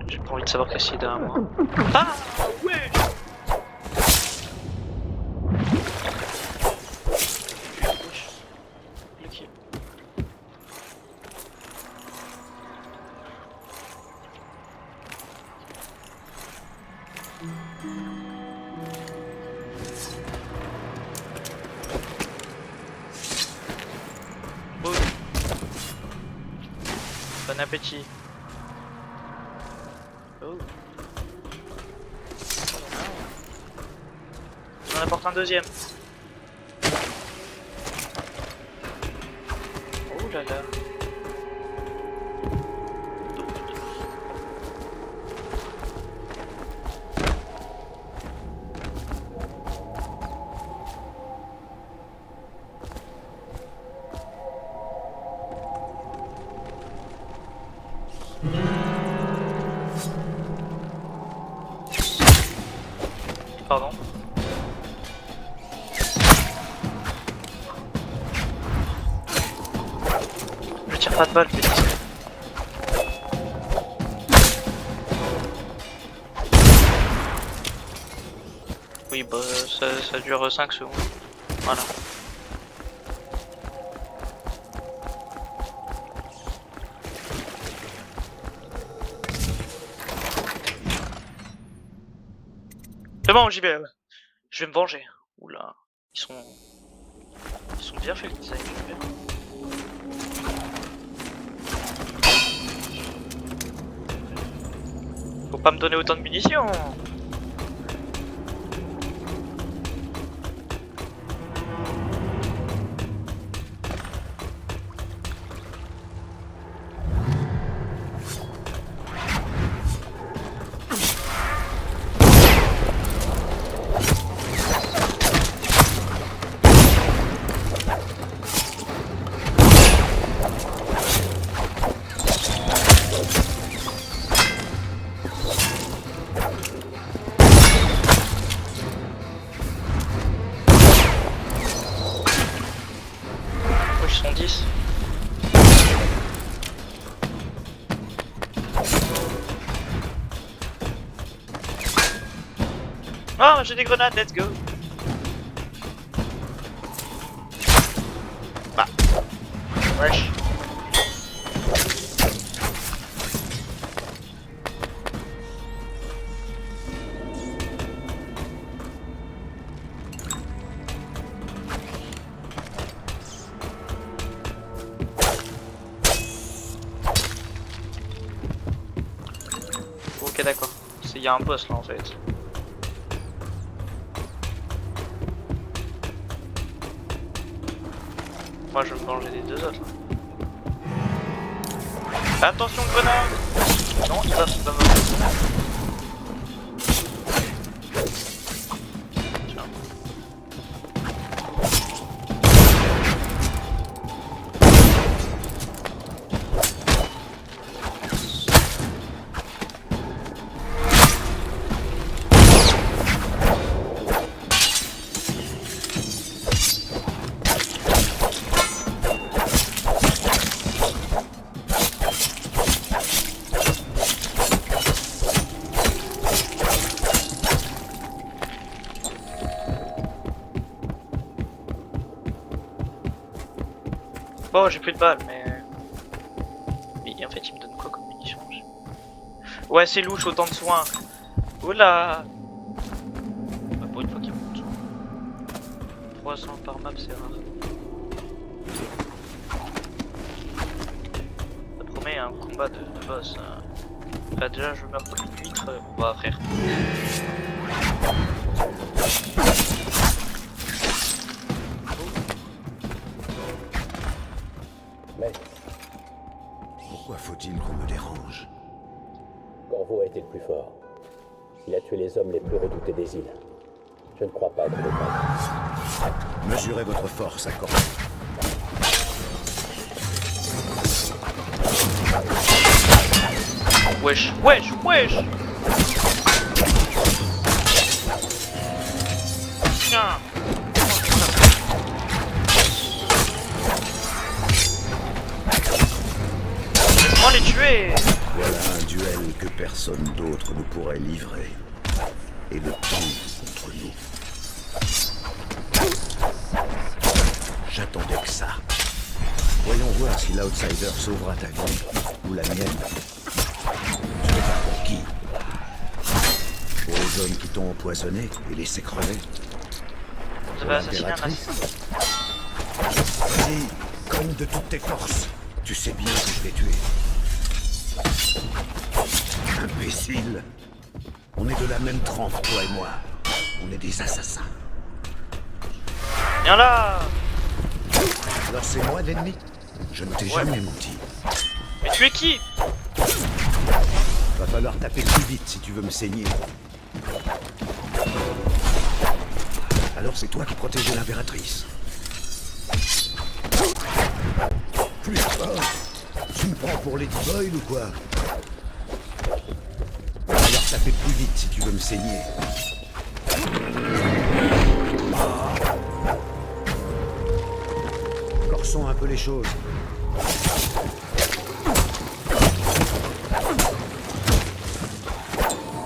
J'ai pas envie de savoir qu'est-ce qu'il y a derrière moi. Ah ouais. Bon appétit. Oh. J'en apporte un deuxième. Oh là là. Pardon. Je tire pas de balle, mais... Oui, bah ça dure 5 secondes. Voilà. C'est bon, j'y vais. Je vais me venger. Oula, ils sont bien faits le design. Faut pas me donner autant de munitions. Ils sont 10. Ah, j'ai des grenades, let's go. Bah. Wesh. Ok, d'accord. Il y a un boss là en fait. Moi je vais me venger des deux autres là. Attention grenade. Non, il va me... Bon, j'ai plus de balles, mais en fait, il me donne quoi comme munitions? Ouais, c'est louche, autant de soins. Oula. Bah, pour une fois qu'il monte. 300 par map, c'est rare. Ça promet un combat de boss. Là, déjà, je meurs pour une huître. Bon, bah, frère. Pourquoi faut-il qu'on me dérange? Quand cerveau a été le plus fort. Il a tué les hommes les plus redoutés des îles. Je ne crois pas être le Mesurez votre force à corps. Wesh, wesh, wesh. Tiens. Laisse-moi les tuer. Voilà un duel que personne d'autre ne pourrait livrer. Et le temps contre nous. J'attendais que ça. Voyons voir si l'outsider sauvera ta vie ou la mienne. Tu veux faire pour qui? Aux hommes qui t'ont empoisonné et laissé crever? Vous avez assassiné un L'impératrice? Vas-y, cogne de toutes tes forces. Tu sais bien que je l'ai tué. Imbécile. On est de la même trempe, toi et moi. On est des assassins. Viens là. Alors c'est moi l'ennemi? Je ne t'ai jamais menti. Mais tu es qui? Va falloir taper plus vite si tu veux me saigner. Alors c'est toi qui protégeais l'impératrice. Plus fort. Tu me prends pour Lady Boyle ou quoi? Va falloir taper plus vite si tu veux me saigner. Corsons un peu les choses.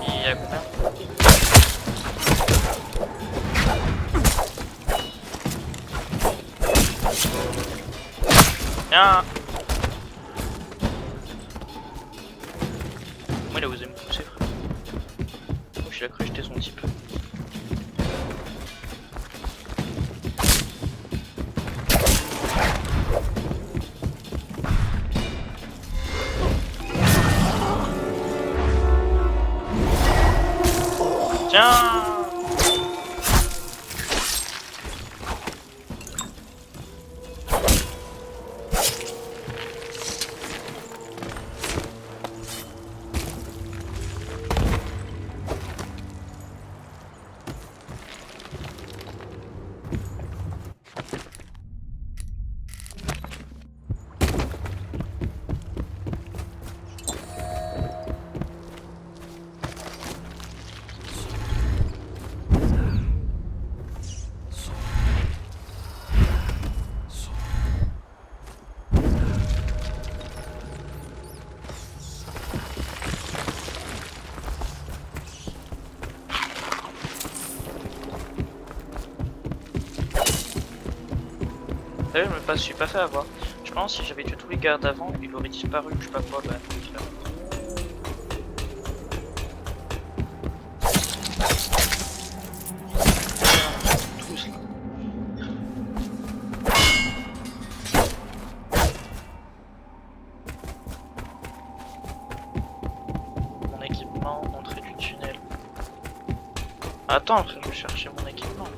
Il y a combien? Viens. Moi il a osé me pousser frère. Moi je l'ai cru jeter son type. Tiens. Je me suis pas fait avoir. Je pense que si j'avais tué tous les gardes avant, il aurait disparu, je sais pas quoi, bah. Mon équipement, entrée du tunnel. Attends, après je vais chercher mon équipement.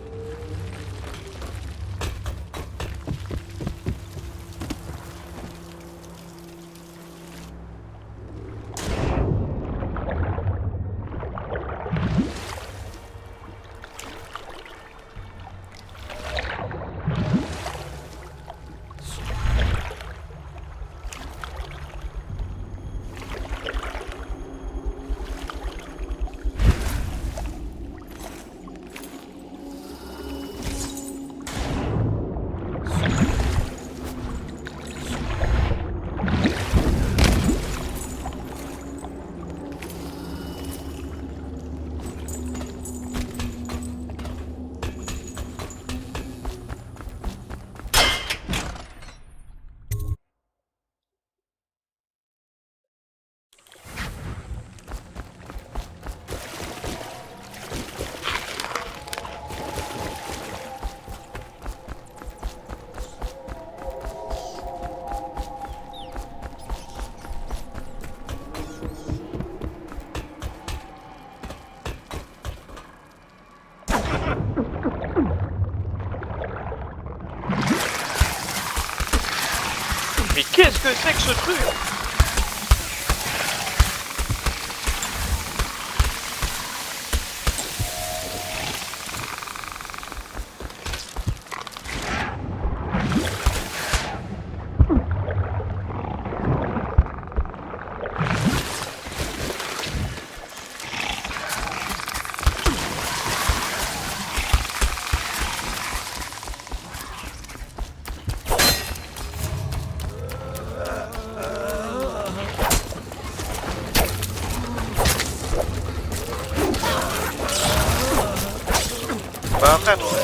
Mais qu'est-ce que c'est que ce truc? frère, trop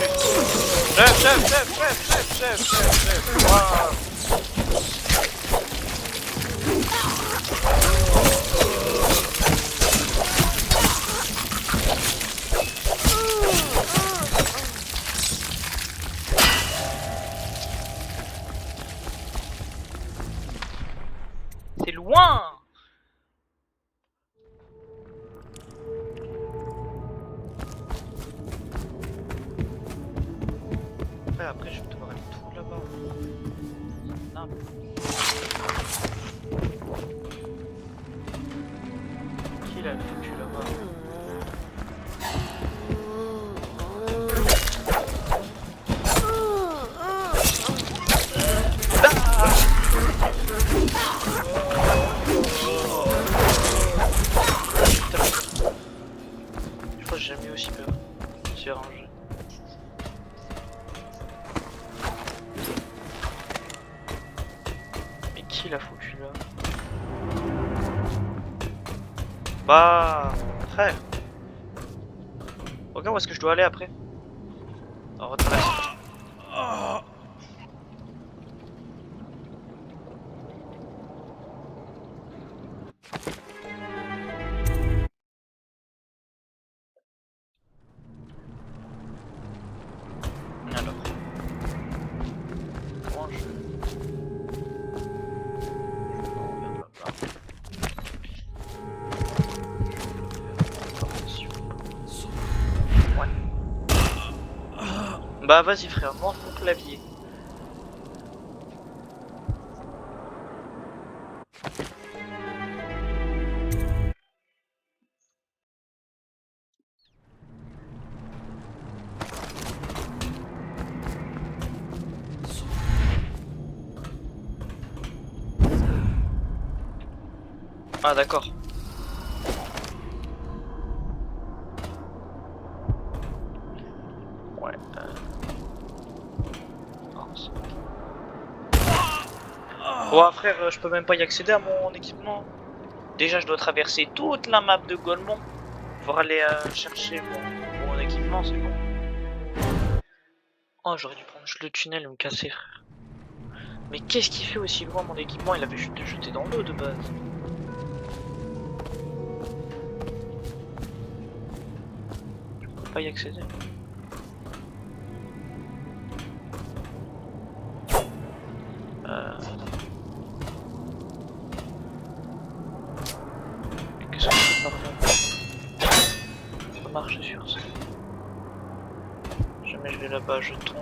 chef. Waouh. C'est loin. Ouais, après je vais devoir aller tout là-bas. Non. Qui l'a foutu là-bas? Je crois que j'ai jamais aussi peur sur un jeu. Mais qui l'a foutu là? Bah, frère. Regarde où est-ce que je dois aller après. On retrace. Alors, comment je... Ouais. Bah vas-y frère, montre mon clavier. Ah d'accord. Ouais. Oh frère, je peux même pas y accéder à mon équipement. Déjà je dois traverser toute la map de Golemont pour aller chercher mon équipement, c'est bon. Oh j'aurais dû prendre le tunnel et me casser frère. Mais qu'est-ce qu'il fait aussi loin mon équipement? Il avait juste jeté dans l'eau de base. Pas y accéder. Qu'est-ce que je peux faire? Ça marche sur ça. Jamais je vais là-bas, je tombe.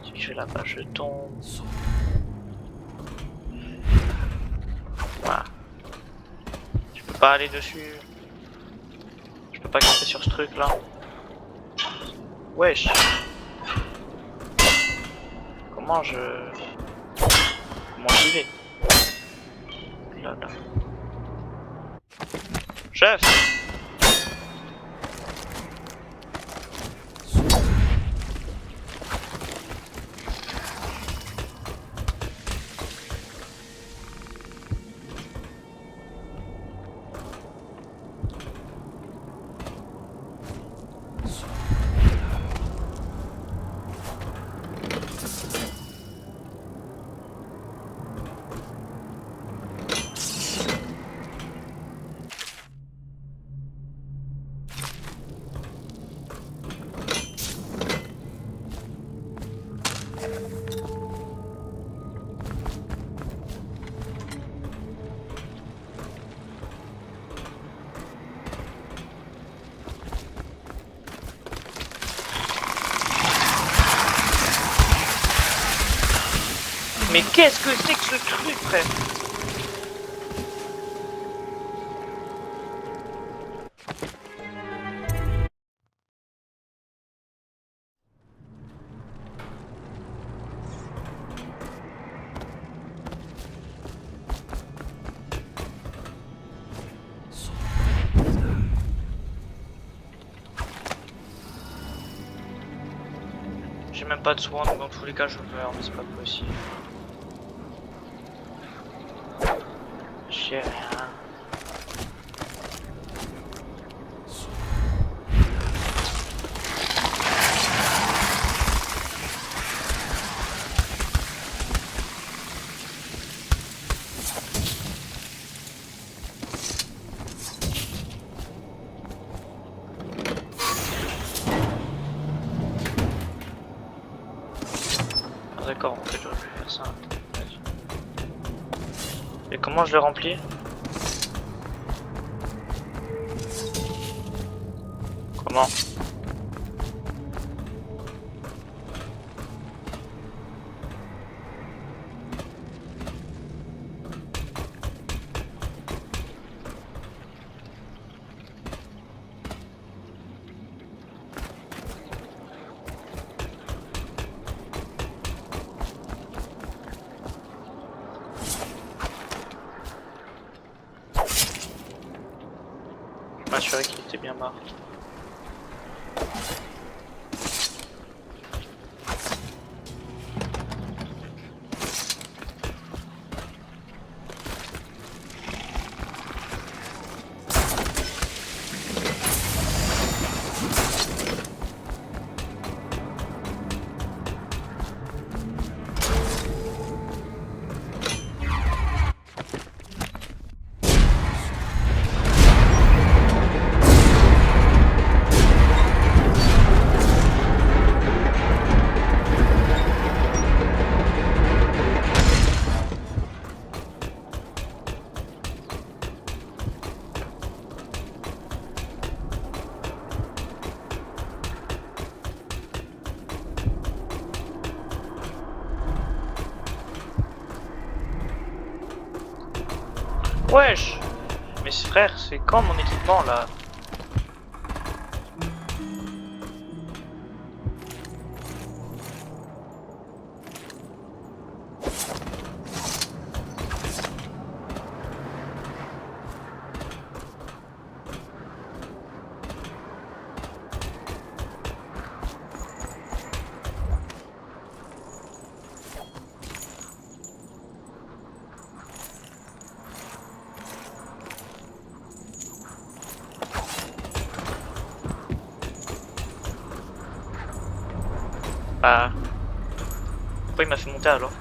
Si je vais là-bas, je tombe. Voilà. Je peux pas aller dessus. Je peux pas camper sur ce truc là. Wesh. Comment j'y vais? Là. Chef. Mais qu'est-ce que c'est que ce truc, frère? J'ai même pas de soins, donc dans tous les cas je meurs, mais c'est pas possible. J'ai rien. d'accord, en fait j'aurais pu faire ça. Vas-y. Et comment je le remplis? Comment? M'assurer qu'il était bien marre. Wesh! Mais frère, c'est quand mon équipement là? Bah... Pourquoi il m'a fait monter alors?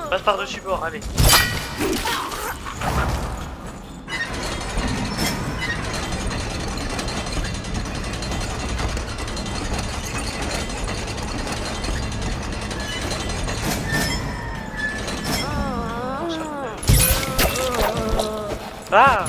Passe par-dessus bord, allez. Ah!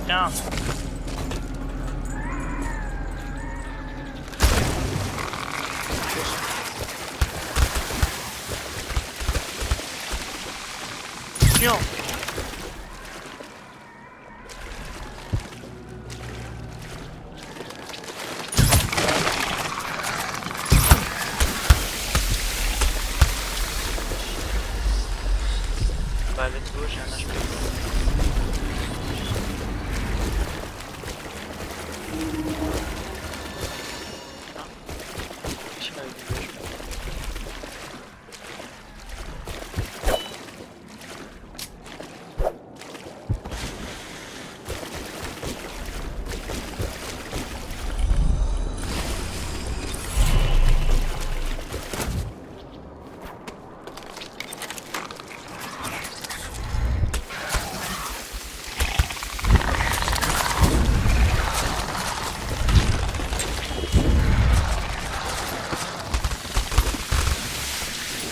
Tiens.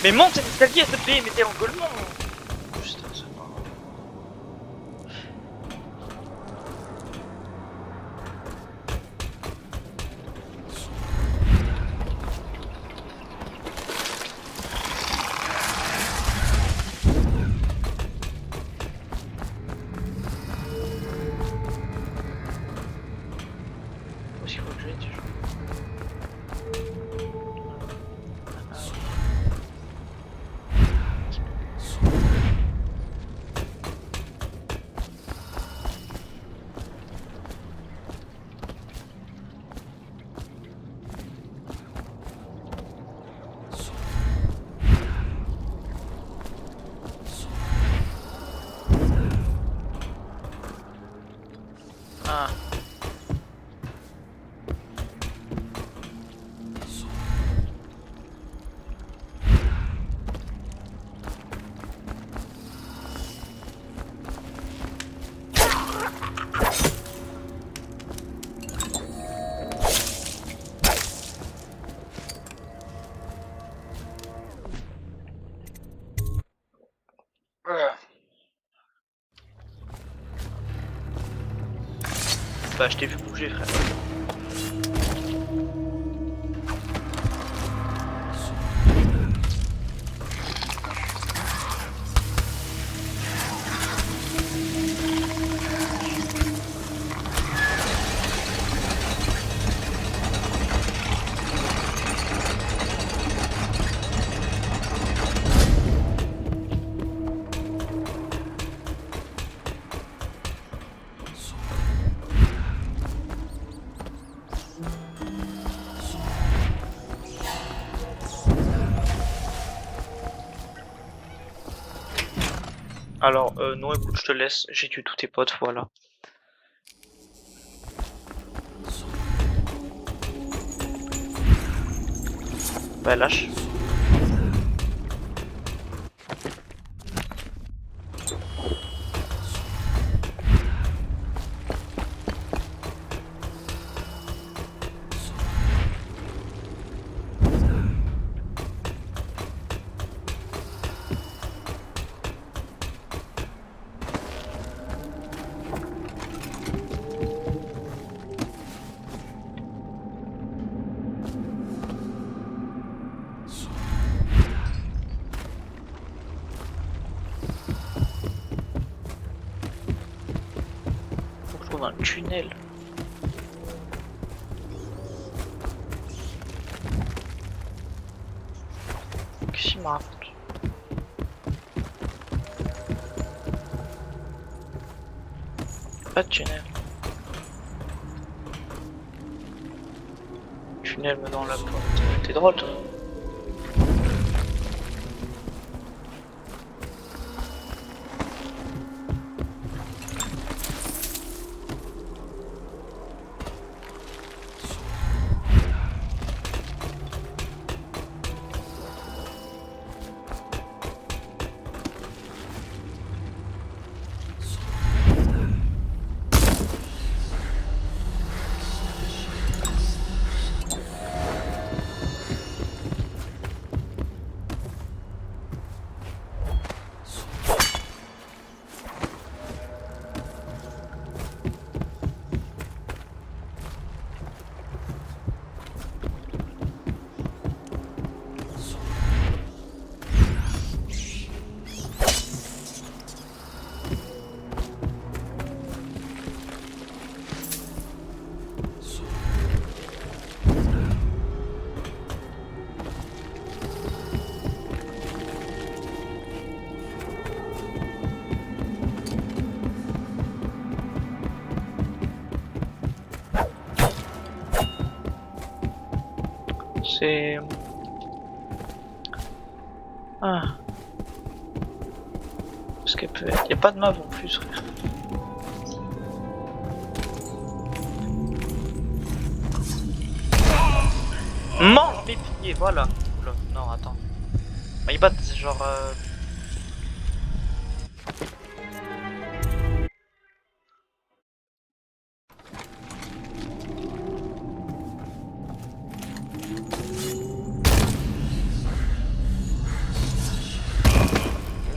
Mais monte cet escalier, s'il te plaît, mettez l'engolement. Putain, ça va. Où est-ce qu'il faut que j'aille déjà? Ah. Bah je t'ai vu bouger frère. Alors, non, écoute, je te laisse, j'ai tué tous tes potes, voilà. Bah, lâche. Un tunnel. Qu'est-ce qu'il me raconte? Pas de tunnel. Tunnel menant la porte. T'es drôle toi. C'est... Ah. Parce qu'elle peut être... Y a pas de map en plus, frère. Mange mes pieds, voilà. Oula, non, attends. Mais il bat genre...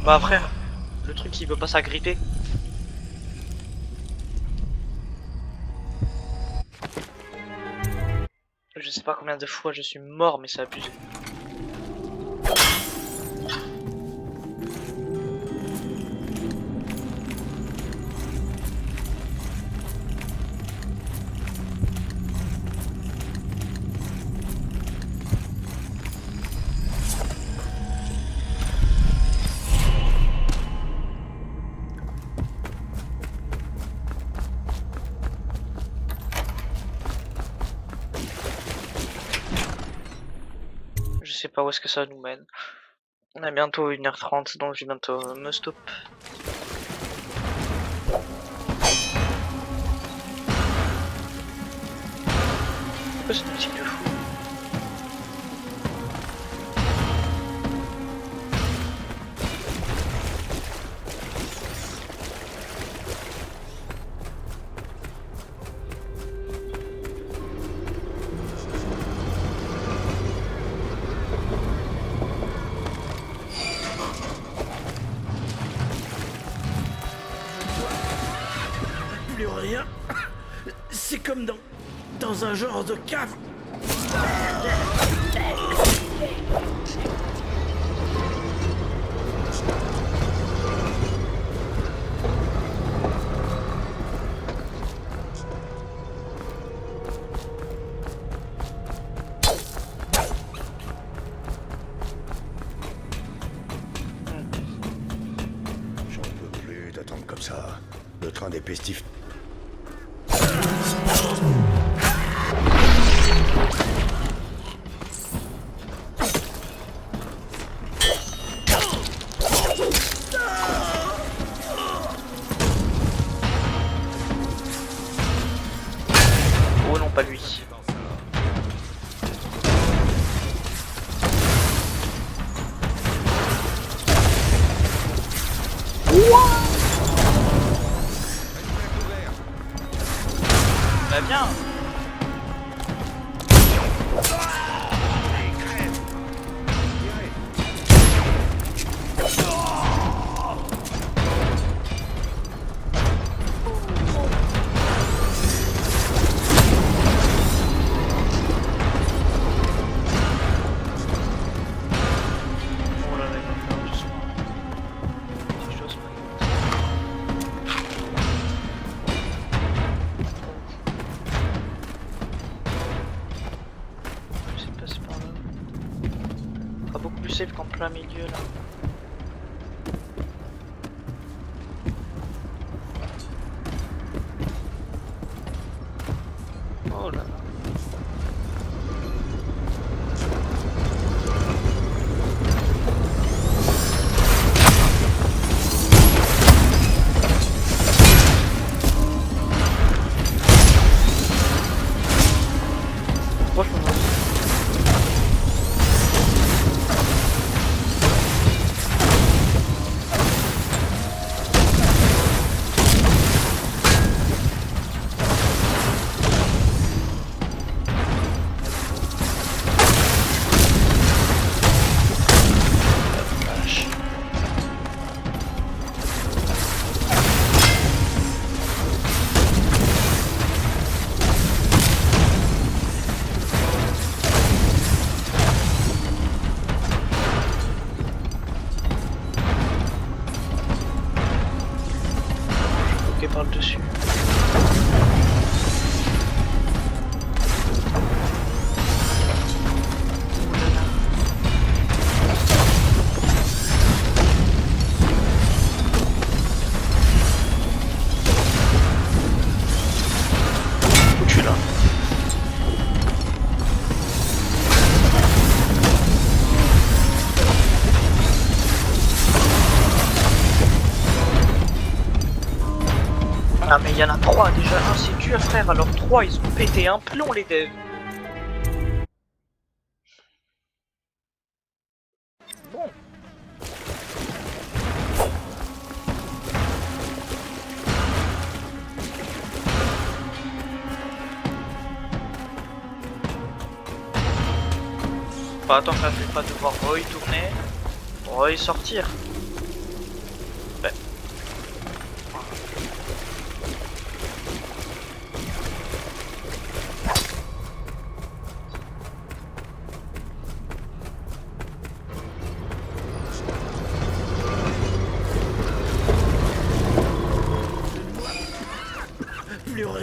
Bah frère, le truc il veut pas s'agripper. Je sais pas combien de fois je suis mort, mais c'est abusé. Je sais pas où est-ce que ça nous mène. On a bientôt 1h30, donc je vais bientôt me stop. Pourquoi cette musique de fou? Plus rien. C'est comme dans un genre de cave. J'en peux plus d'attendre comme ça. Le train des pestiférés. Oh non, pas lui. Bah bien. Oh là là, il va faire doucement. Petite chose, je sais pas, c'est par là. Ce sera beaucoup plus safe qu'en plein milieu là. Oh là là. Franchement. Vache. Ok, par le dessus. Foutu là. Ah mais il y en a 3 déjà, un c'est dur frère, alors 3 ils ont pété un plomb les devs. Bon. Bah attends, ça fait pas devoir Roy tourner, Roy sortir.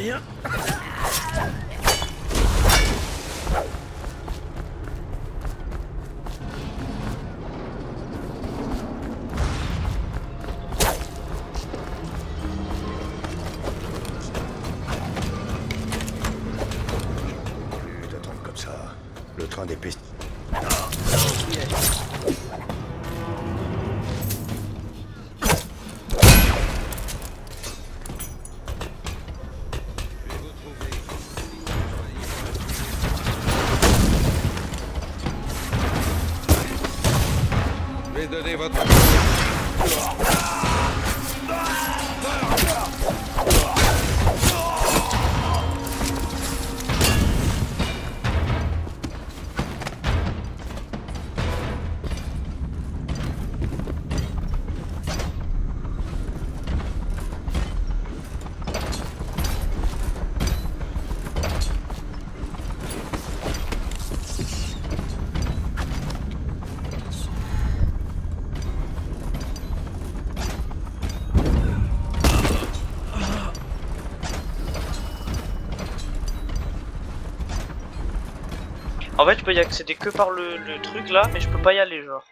rien. D'attendre comme ça. Le train des pestes. Je vais donner votre... En fait, je peux y accéder que par le truc là, mais je peux pas y aller, genre.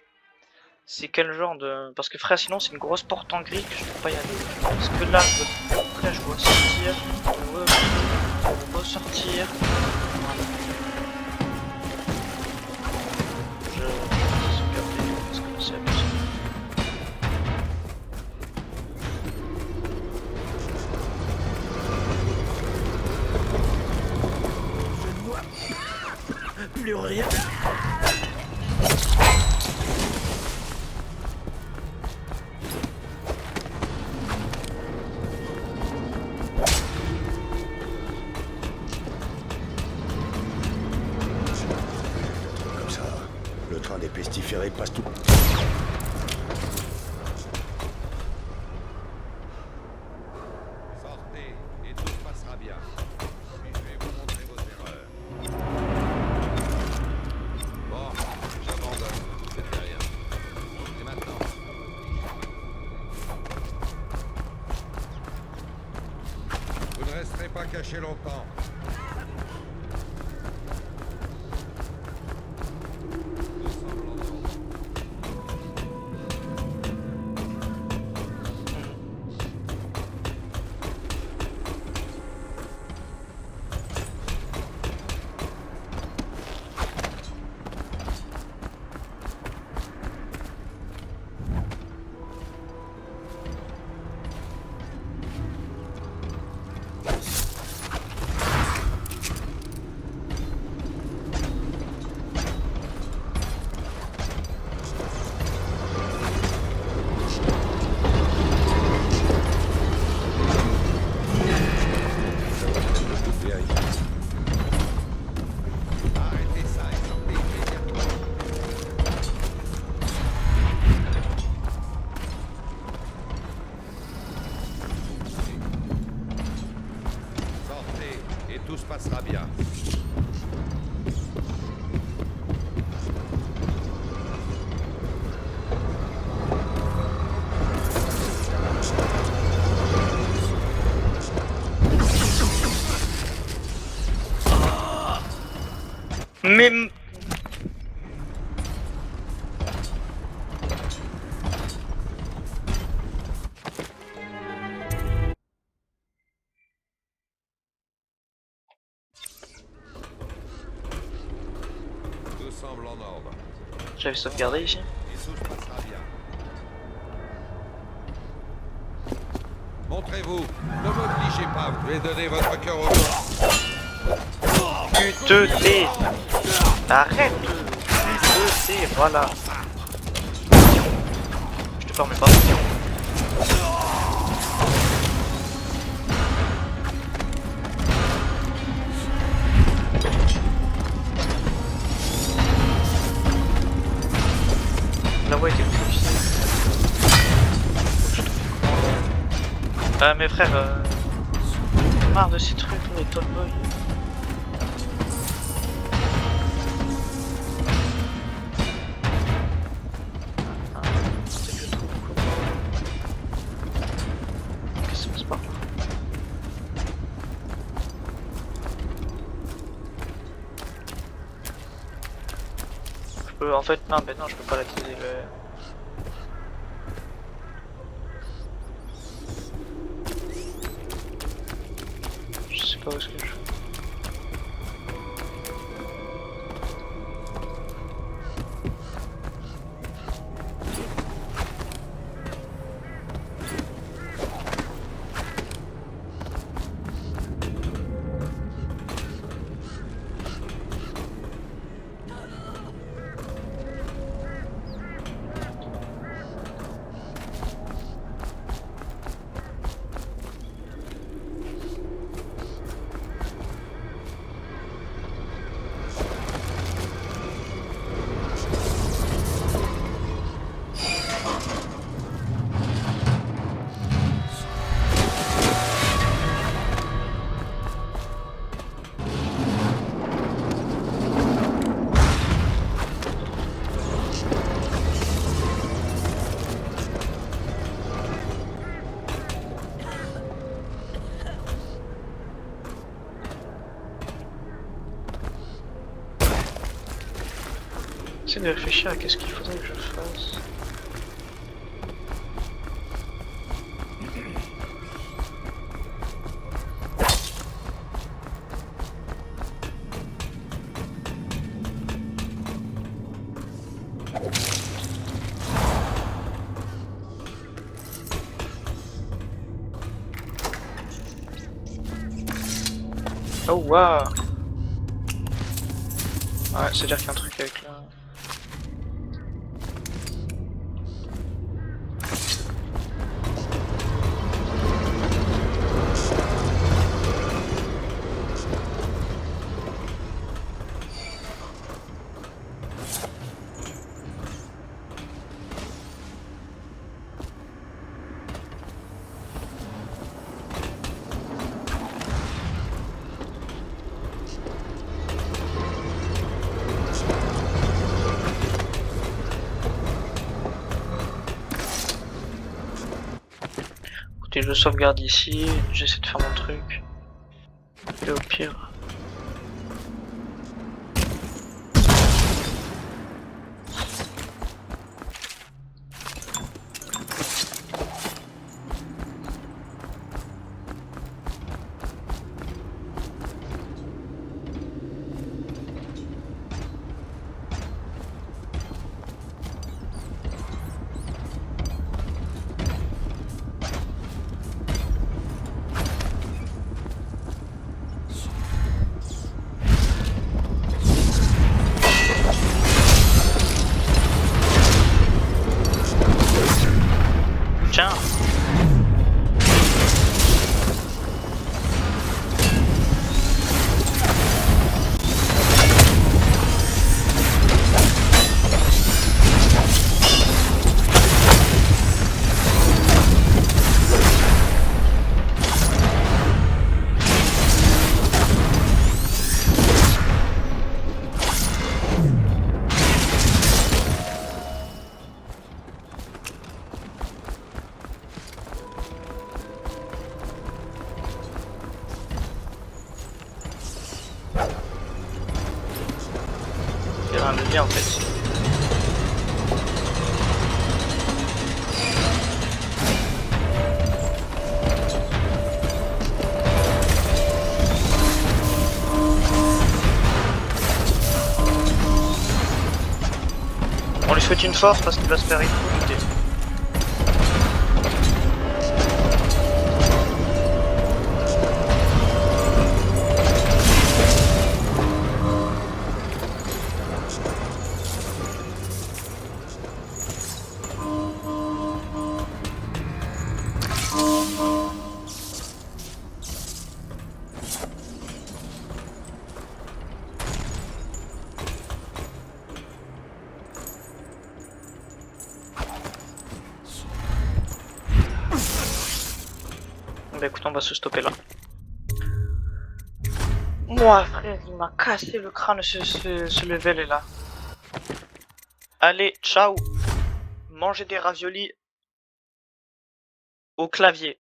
C'est quel genre de... Parce que frère, sinon c'est une grosse porte en gris que je peux pas y aller. Parce que là, après je dois sortir, ressortir. Je sauvegarder parce que c'est abusé. Je ne vois plus rien. Comme ça. Le train des pestiférés passe tout. Sortez et tout se passera bien. Puis je vais vous montrer vos erreurs. Bon, j'abandonne. C'est rien. Et maintenant? Vous ne resterez pas caché longtemps. Arrêtez ça et sortez immédiatement. Sortez et tout se passera bien. Mais... Tout semble en ordre. J'avais sauvegardé ici. Et tout se passera bien. Montrez-vous. Ne m'obligez pas. Vous devez donner votre cœur au corps. Tu te tais. Arrête. Tu te tais, voilà. Je te permets pas. La voie était plus. Mes frères, marre de ces trucs, les Tallboy. En fait, non, ben non, je peux pas l'attiser. Je sais pas où est-ce que je fais. J'essaie de réfléchir à qu'est-ce qu'il faudrait que je fasse. Oh waouh! Ouais, c'est-à-dire qu'il y a un truc avec là. Écoutez, je sauvegarde ici, j'essaie de faire mon truc. Et au pire. Tiens. Il y a un lien en fait. On lui souhaite une force parce qu'il va se faire écouter. Bah écoute, on va se stopper là. Moi frère, il m'a cassé le crâne ce level est là. Allez, ciao. Mangez des raviolis au clavier.